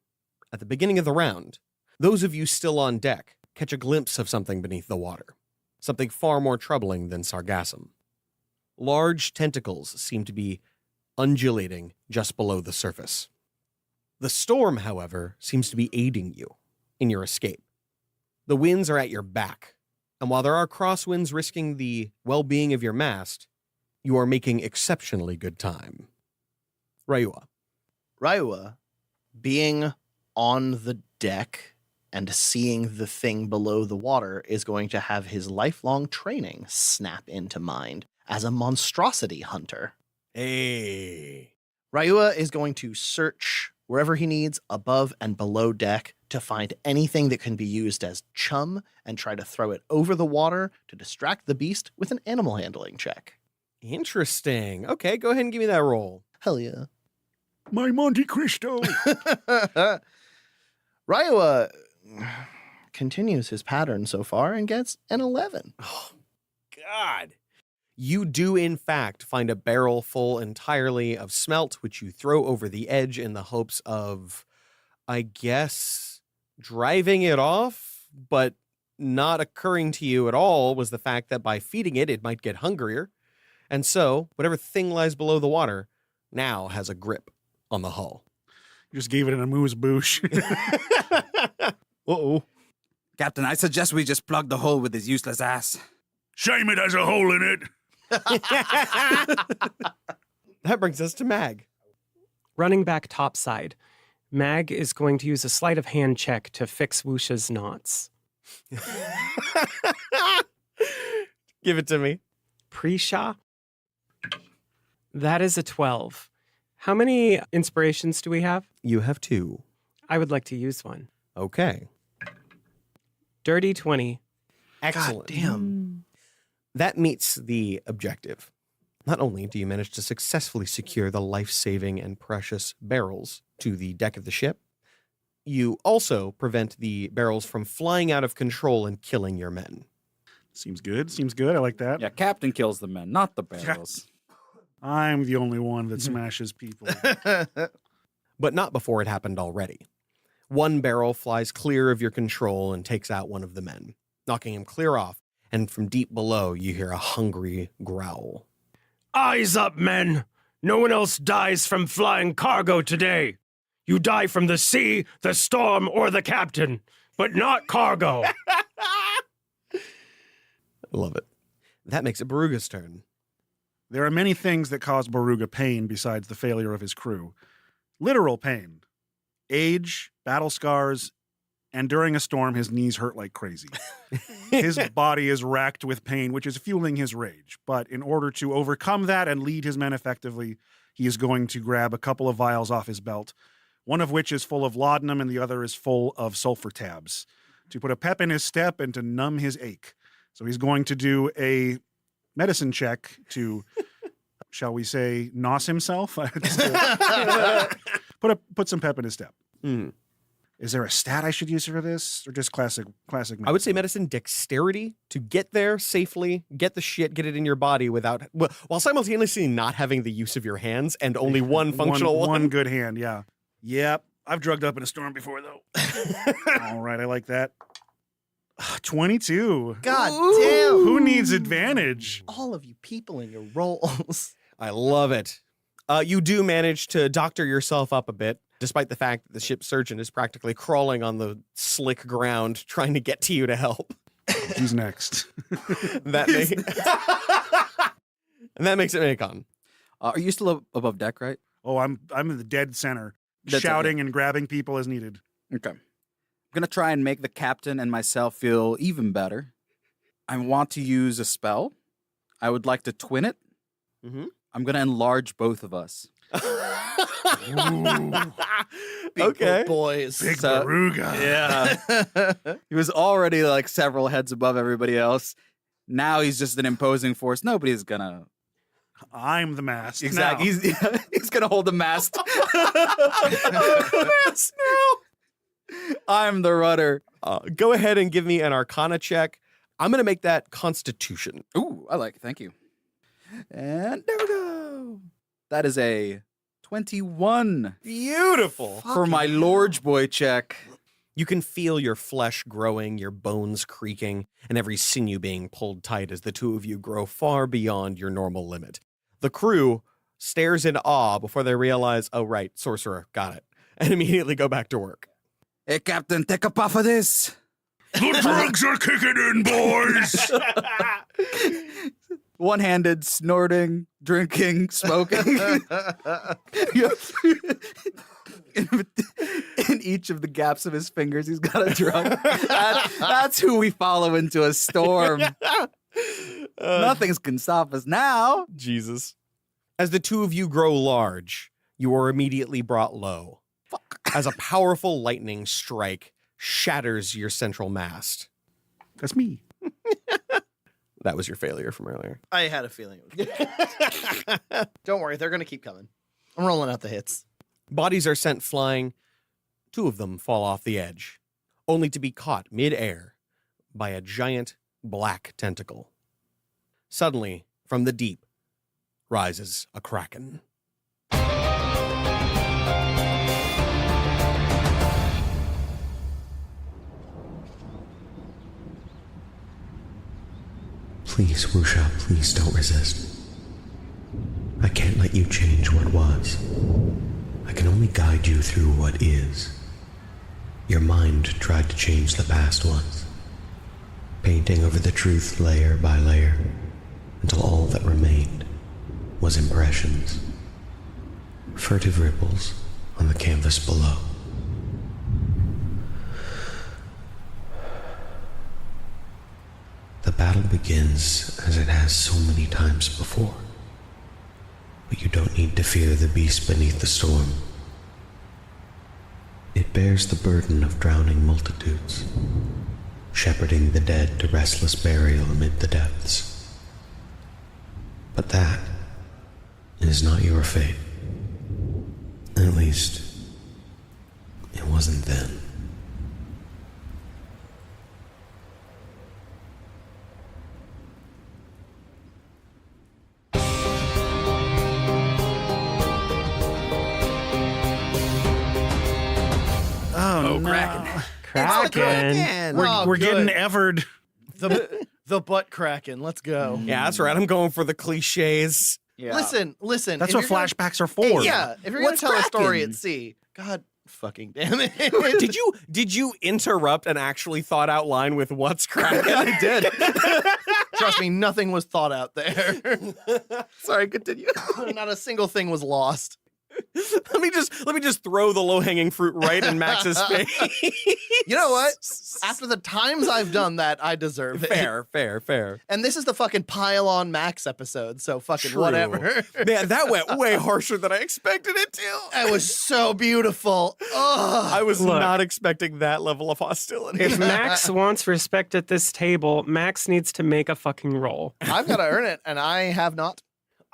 at the beginning of the round, those of you still on deck catch a glimpse of something beneath the water, something far more troubling than sargassum. Large tentacles seem to be undulating just below the surface. The storm, however, seems to be aiding you in your escape. The winds are at your back, and while there are crosswinds risking the well-being of your mast, you are making exceptionally good time. Ryua. Ryua, being on the deck and seeing the thing below the water, is going to have his lifelong training snap into mind as a monstrosity hunter. Hey. Ryua is going to search wherever he needs, above and below deck, to find anything that can be used as chum and try to throw it over the water to distract the beast with an animal handling check. Interesting. Okay, go ahead and give me that roll. Hell yeah. My Monte Cristo. Ryua continues his pattern so far and gets an 11. Oh, God. You do, in fact, find a barrel full entirely of smelt, which you throw over the edge in the hopes of, I guess, driving it off, but not occurring to you at all was the fact that by feeding it, it might get hungrier. And so, whatever thing lies below the water now has a grip on the hull. You just gave it an amuse-bouche. Uh-oh. Captain, I suggest we just plug the hole with his useless ass. Shame it has a hole in it. That brings us to Mag. Running back topside, Mag is going to use a sleight of hand check to fix Wusha's knots. Give it to me. Pre-Sha? That is a 12. How many inspirations do we have? You have 2. I would like to use one. Okay. Dirty 20. Excellent. God damn. That meets the objective. Not only do you manage to successfully secure the life-saving and precious barrels to the deck of the ship, you also prevent the barrels from flying out of control and killing your men. Seems good. Seems good. I like that. Yeah, Captain kills the men, not the barrels. I'm the only one that smashes people. But not before it happened already. One barrel flies clear of your control and takes out one of the men, knocking him clear off, and from deep below you hear a hungry growl. Eyes up, men! No one else dies from flying cargo today. You die from the sea, the storm, or the captain, but not cargo. I love it. That makes it Baruga's turn. There are many things that cause Baruga pain besides the failure of his crew. Literal pain. Age, battle scars, and during a storm, his knees hurt like crazy. His body is racked with pain, which is fueling his rage. But in order to overcome that and lead his men effectively, he is going to grab a couple of vials off his belt, one of which is full of laudanum and the other is full of sulfur tabs, to put a pep in his step and to numb his ache. So he's going to do a medicine check to, shall we say, nos himself? Put some pep in his step. Mm. Is there a stat I should use for this, or just classic medicine? I would say medicine dexterity to get there safely, get the shit, get it in your body without, while simultaneously not having the use of your hands and only one functional one. One good hand, yeah. Yep, I've drugged up in a storm before, though. All right, I like that. 22. God damn. Who needs advantage? All of you people in your roles. I love it. You do manage to doctor yourself up a bit, despite the fact that the ship's surgeon is practically crawling on the slick ground trying to get to you to help. Who's next? And that makes it Macon. Are you still above deck, right? Oh, I'm in the dead center, shouting and grabbing people as needed. Okay. I'm going to try and make the captain and myself feel even better. I want to use a spell. I would like to twin it. Mm-hmm. I'm going to enlarge both of us. Big boys. Big Baruga. Yeah. He was already like several heads above everybody else. Now he's just an imposing force. Nobody's going to I'm the mast. Exactly. Now. He's gonna hold the mast. I'm the rudder. Go ahead and give me an Arcana check. I'm going to make that Constitution. Ooh, I like it. Thank you. And there we go. That is a 21. Beautiful. For my Lord's boy check. You can feel your flesh growing, your bones creaking, and every sinew being pulled tight as the two of you grow far beyond your normal limit. The crew stares in awe before they realize, oh, right, sorcerer, got it, and immediately go back to work. Hey, Captain, take a puff of this. The drugs are kicking in, boys. One-handed, snorting, drinking, smoking. In each of the gaps of his fingers, he's got a drug. That's who we follow into a storm. Nothing can stop us now. Jesus. As the two of you grow large, you are immediately brought low. As a powerful lightning strike shatters your central mast. That's me. That was your failure from earlier. I had a feeling it was. Don't worry, they're going to keep coming. I'm rolling out the hits. Bodies are sent flying. Two of them fall off the edge, only to be caught mid-air by a giant black tentacle. Suddenly, from the deep, rises a kraken. Please, Wusha, please don't resist. I can't let you change what was. I can only guide you through what is. Your mind tried to change the past once, painting over the truth layer by layer, until all that remained was impressions, furtive ripples on the canvas below. The battle begins as it has so many times before. But you don't need to fear the beast beneath the storm. It bears the burden of drowning multitudes, shepherding the dead to restless burial amid the depths. But that is not your fate. At least, it wasn't then. Oh, no. Kraken. We're getting evered. The butt kraken. Let's go. Yeah, that's right. I'm going for the cliches. Yeah. Listen. That's if what you're flashbacks are for. Yeah, if you're going to tell a story Kraken? at sea, God fucking damn it. Did you interrupt an actually thought out line with what's kraken? I did. Trust me, nothing was thought out there. Sorry, continue. Not a single thing was lost. Let me just throw the low-hanging fruit right in Max's face. You know what? After the times I've done that, I deserve it. Fair. And this is the fucking pile on Max episode, so fucking True. whatever. Man, that went way harsher than I expected it to. It was so beautiful. Ugh. I was Look. not expecting that level of hostility. If Max wants respect at this table, Max needs to make a fucking roll. I've got to earn it, and I have not.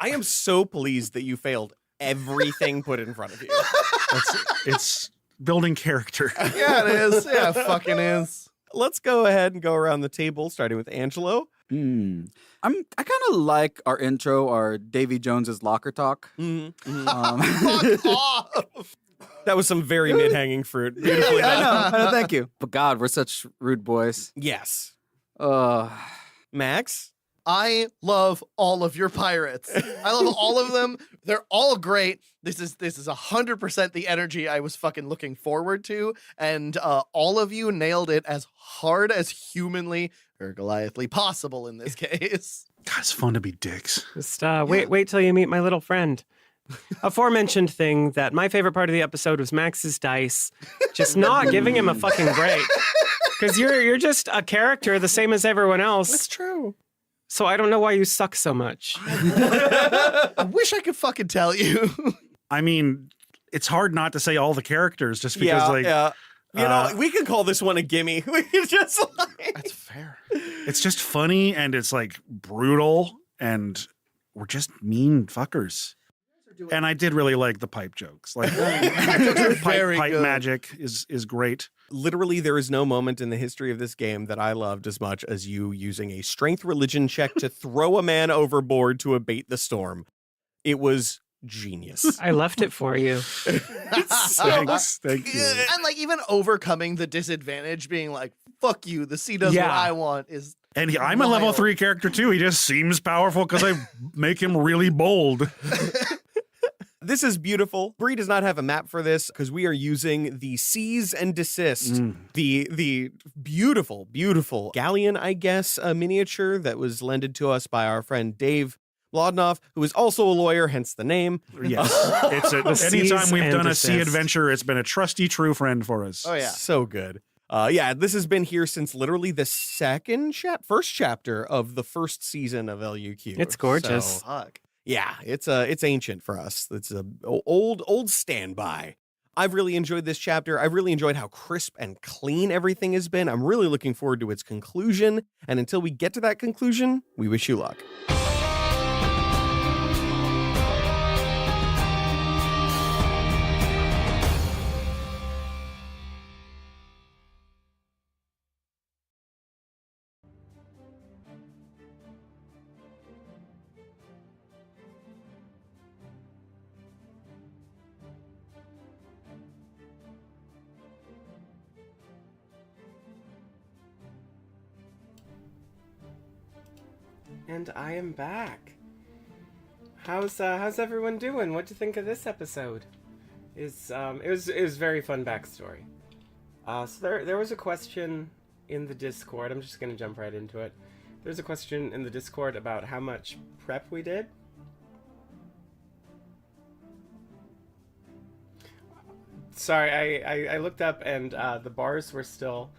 I am so pleased that you failed everything put in front of you. It's building character. Yeah, it is. Yeah, it fucking is. Let's go ahead and go around the table, starting with Angelo. I kind of like our intro, our Davy Jones's locker talk. Fuck off. That was some very mid-hanging fruit. Beautifully done. I know, thank you. But God, we're such rude boys. Yes. Max? I love all of your pirates. I love all of them. They're all great. This is 100% the energy I was fucking looking forward to, and all of you nailed it as hard as humanly or Goliathly possible in this case. God, it's fun to be dicks. Just wait till you meet my little friend. Aforementioned thing that my favorite part of the episode was Max's dice, just not giving him a fucking break. Because you're just a character the same as everyone else. That's true. So I don't know why you suck so much. I wish I could fucking tell you. I mean, it's hard not to say all the characters just because, You know, we could call this one a gimme. We could just That's fair. it's just funny and it's like brutal and were just mean fuckers. And I did really like the pipe jokes. Like pipe magic is great. Literally, there is no moment in the history of this game that I loved as much as you using a strength religion check to throw a man overboard to abate the storm. It was genius. I left it for you. Thanks. Thank you. And like even overcoming the disadvantage, being like, fuck you, the sea does what I want is. And I'm a level 3 character too. He just seems powerful because I make him really bold. This is beautiful. Bree does not have a map for this because we are using the Cease and Desist, the beautiful, beautiful galleon, I guess, miniature that was lended to us by our friend Dave Lodnoff, who is also a lawyer, hence the name. Yes. Anytime we've done a sea adventure, it's been a trusty, true friend for us. Oh, yeah. So good. This has been here since literally the first chapter of the first season of LUQ. It's gorgeous. So, fuck. Yeah, it's ancient for us. It's a old standby. I've really enjoyed this chapter. I've really enjoyed how crisp and clean everything has been. I'm really looking forward to its conclusion. And until we get to that conclusion, we wish you luck. And I am back. How's everyone doing? What'd you think of this episode? It was very fun backstory. So there was a question in the Discord. I'm just gonna jump right into it. There's a question in the Discord about how much prep we did. Sorry, I looked up and the bars were still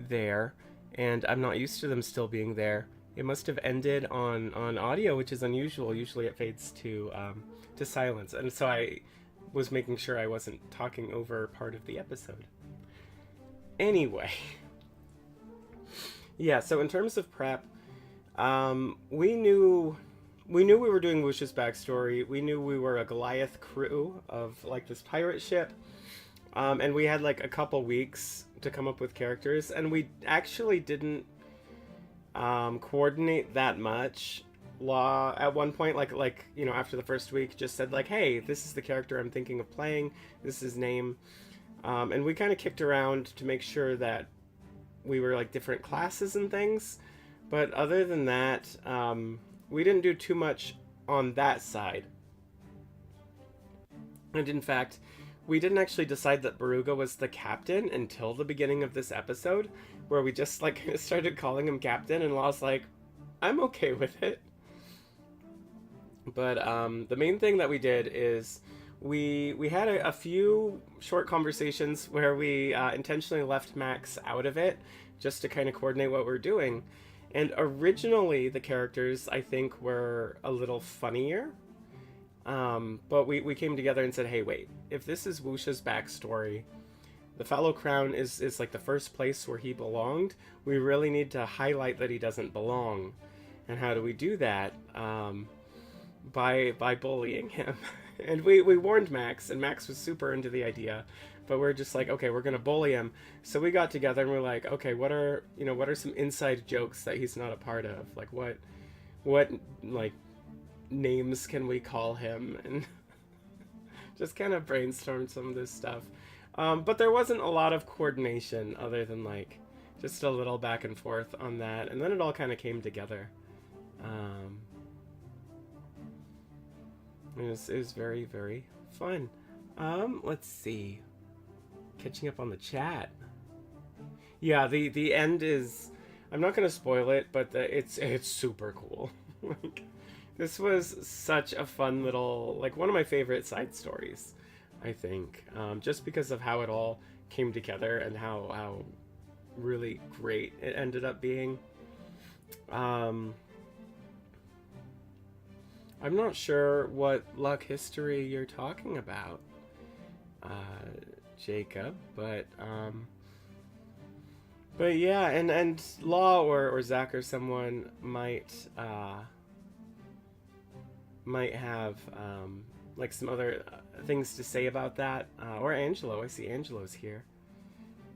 there, and I'm not used to them still being there. It must have ended on audio, which is unusual. Usually it fades to silence, and so I was making sure I wasn't talking over part of the episode. Anyway, yeah. So in terms of prep, we knew we were doing Wush's backstory. We knew we were a Goliath crew of like this pirate ship, and we had like a couple weeks to come up with characters, and we actually didn't coordinate that much. Law at one point, like you know, after the first week, just said like, hey, this is the character I'm thinking of playing, this is his name, and we kind of kicked around to make sure that we were like different classes and things, but other than that, we didn't do too much on that side. And in fact, we didn't actually decide that Baruga was the captain until the beginning of this episode, where we just like started calling him captain, and Law's like, I'm okay with it. But the main thing that we did is we had a few short conversations where we intentionally left Max out of it, just to kind of coordinate what we're doing. And originally the characters, I think, were a little funnier. But we came together and said, hey, wait, if this is Wush's backstory, the Fallow Crown is like the first place where he belonged. We really need to highlight that he doesn't belong. And how do we do that? By bullying him. And we warned Max, and Max was super into the idea, but we're just like, okay, we're gonna bully him. So we got together and we're like, okay, what are some inside jokes that he's not a part of? Like what like names can we call him? And just kind of brainstormed some of this stuff. But there wasn't a lot of coordination other than like just a little back and forth on that, and then it all kind of came together. It was very, very fun. Let's see. Catching up on the chat. Yeah, the end is, I'm not gonna spoil it, but it's super cool. Like, this was such a fun little, like, one of my favorite side stories, I think, just because of how it all came together and how really great it ended up being. I'm not sure what LUQ history you're talking about, Jacob, but yeah, and Law or Zach or someone might might have like some other things to say about that, or Angelo. I see Angelo's here,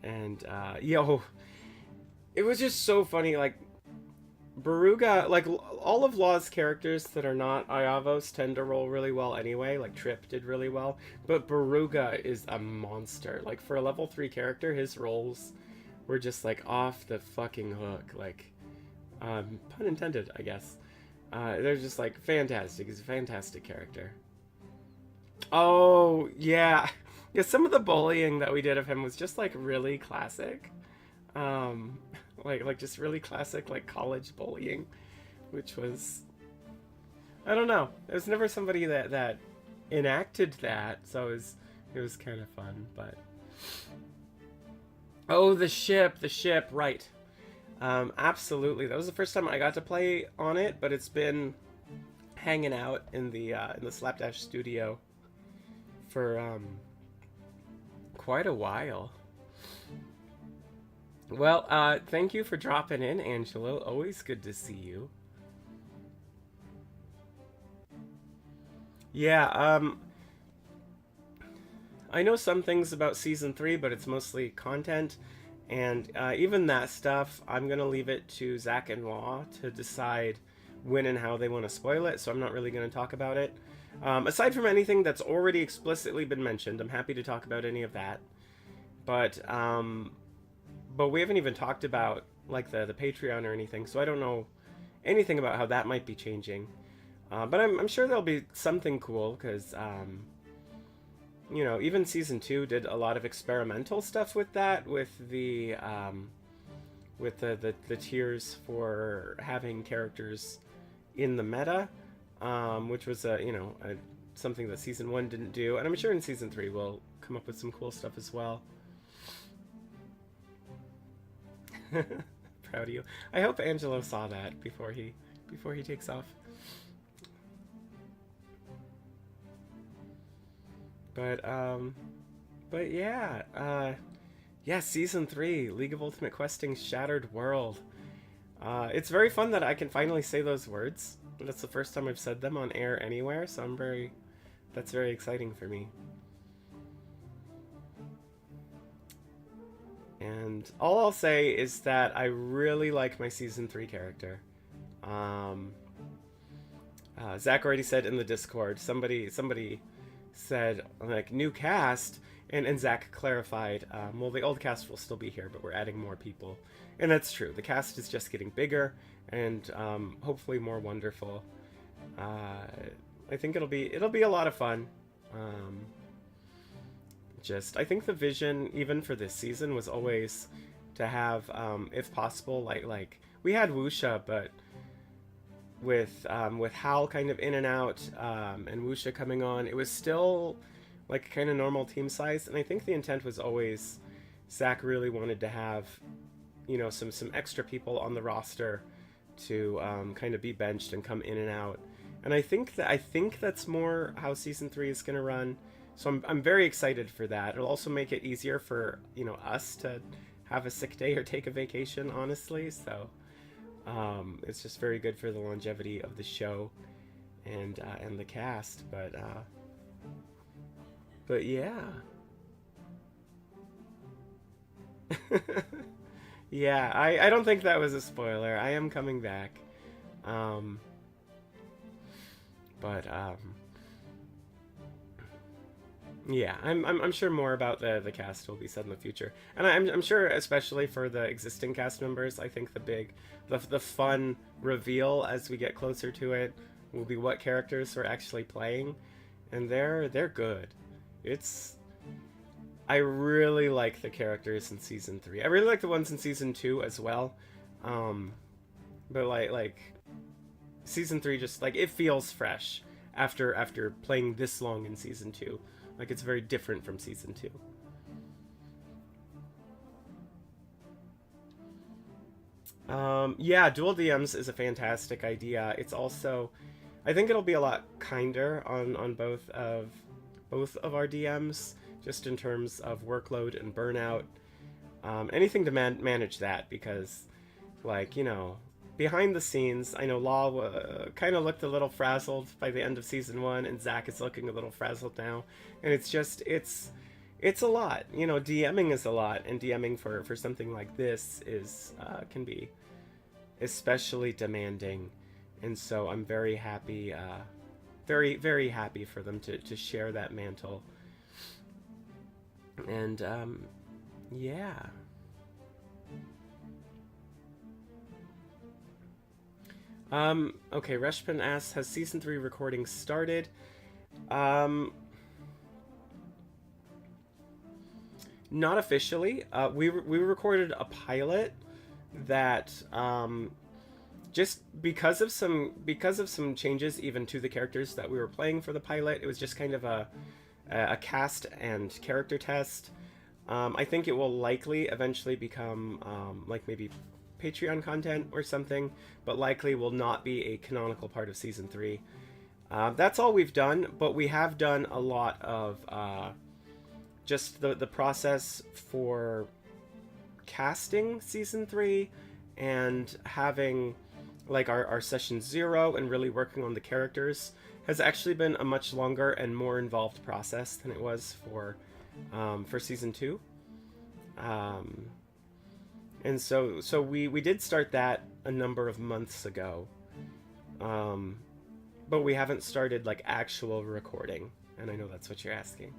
and yo, it was just so funny. Like Baruga, like all of Law's characters that are not Iavos tend to roll really well anyway. Like Trip did really well, but Baruga is a monster. Like for a level 3 character, his rolls were just like off the fucking hook. Like pun intended, I guess. They're just like fantastic. He's a fantastic character. Oh yeah, yeah. Some of the bullying that we did of him was just like really classic. Like just really classic, like college bullying, which was, I don't know. It was never somebody that enacted that, so it was kind of fun. But oh, the ship, right? Absolutely, that was the first time I got to play on it, but it's been hanging out in the Slapdash studio for quite a while. Well, thank you for dropping in, Angelo. Always good to see you. Yeah, I know some things about Season 3, but it's mostly content. And even that stuff, I'm going to leave it to Zach and Law to decide when and how they want to spoil it, so I'm not really going to talk about it. Aside from anything that's already explicitly been mentioned, I'm happy to talk about any of that. But we haven't even talked about like the Patreon or anything, so I don't know anything about how that might be changing. But I'm sure there'll be something cool, because you know, even Season 2 did a lot of experimental stuff with that, with the tiers for having characters in the meta, which was something that Season 1 didn't do, and I'm sure in Season 3 we'll come up with some cool stuff as well. Proud of you. I hope Angelo saw that before he takes off. But yeah, Season 3, League of Ultimate Questing's Shattered World. It's very fun that I can finally say those words. That's the first time I've said them on air anywhere, so that's very exciting for me. And all I'll say is that I really like my Season 3 character. Zach already said in the Discord, somebody said, like, new cast, and Zach clarified, well, the old cast will still be here, but we're adding more people. And that's true. The cast is just getting bigger, and hopefully more wonderful. I think it'll be a lot of fun. I think the vision, even for this season, was always to have, if possible, like we had Wuxia, but with Hal kind of in and out, and Wuxia coming on, it was still like kind of normal team size. And I think the intent was always, Zach really wanted to have, you know, some extra people on the roster to kind of be benched and come in and out. And I think that's more how Season 3 is going to run. So I'm very excited for that. It'll also make it easier for, you know, us to have a sick day or take a vacation, honestly. So it's just very good for the longevity of the show and the cast. But yeah. Yeah, I don't think that was a spoiler. I am coming back. Yeah, I'm sure more about the cast will be said in the future, and I'm sure, especially for the existing cast members, I think the fun reveal as we get closer to it will be what characters we're actually playing, and they're good. I really like the characters in Season 3. I really like the ones in Season 2 as well, but like Season 3 just like it feels fresh after playing this long in Season 2. Like, it's very different from Season 2. Yeah, dual DMs is a fantastic idea. It's also, I think it'll be a lot kinder on both of our DMs, just in terms of workload and burnout. Anything to manage that, because, like, you know, behind the scenes, I know Law kind of looked a little frazzled by the end of season 1, and Zach is looking a little frazzled now. And it's just, it's a lot. You know, DMing is a lot, and DMing for something like this is can be especially demanding. And so I'm very happy, very, very happy for them to share that mantle. And yeah. Okay, Reshpin asks, has season 3 recording started? Not officially. We recorded a pilot that just because of some changes even to the characters that we were playing for the pilot, it was just kind of a cast and character test. I think it will likely eventually become like maybe Patreon content or something, but likely will not be a canonical part of season 3. That's all we've done, but we have done a lot of just the process for casting season 3 and having like our session 0 and really working on the characters has actually been a much longer and more involved process than it was for season 2. And so we did start that a number of months ago, but we haven't started like actual recording, and I know that's what you're asking.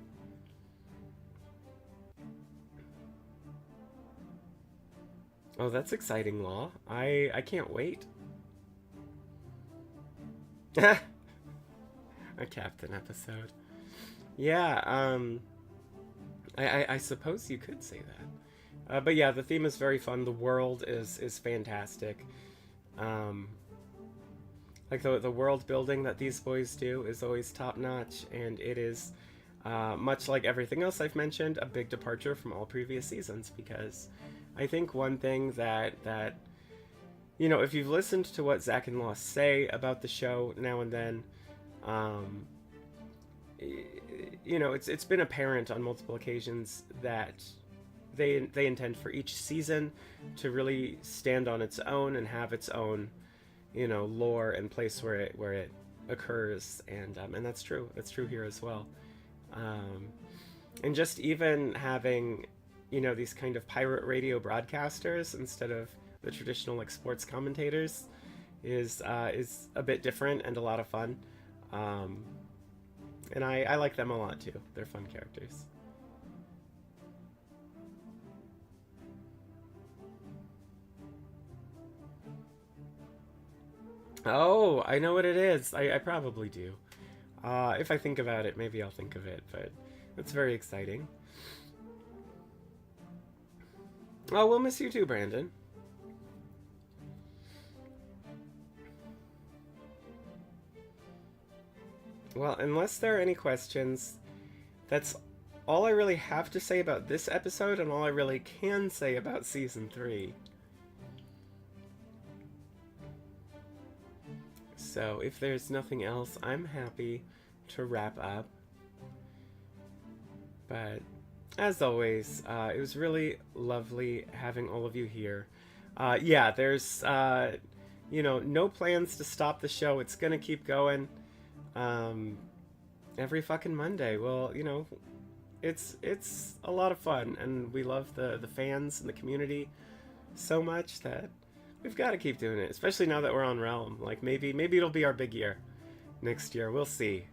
Oh, that's exciting, Law. I can't wait. A captain episode. Yeah, I suppose you could say that. But yeah, the theme is very fun. The world is fantastic. Like the world building that these boys do is always top notch, and it is much like everything else I've mentioned, a big departure from all previous seasons, because I think one thing that you know, if you've listened to what Zach and Law say about the show now and then, you know, it's been apparent on multiple occasions that they intend for each season to really stand on its own and have its own, you know, lore and place where it occurs, and that's true. That's true here as well. And just even having, you know, these kind of pirate radio broadcasters instead of the traditional like sports commentators is a bit different and a lot of fun. And I like them a lot too. They're fun characters. Oh, I know what it is. I probably do. If I think about it, maybe I'll think of it, but it's very exciting. Oh, we'll miss you too, Brandon. Well, unless there are any questions, that's all I really have to say about this episode and all I really can say about Season 3. So, if there's nothing else, I'm happy to wrap up. But, as always, it was really lovely having all of you here. Yeah, there's, you know, no plans to stop the show. It's gonna keep going. Every fucking Monday. Well, you know, it's a lot of fun, and we love the fans and the community so much that we've got to keep doing it, especially now that we're on Realm. Like, maybe it'll be our big year next year. We'll see.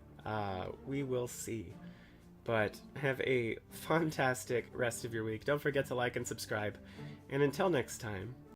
We will see. But have a fantastic rest of your week. Don't forget to like and subscribe. And until next time,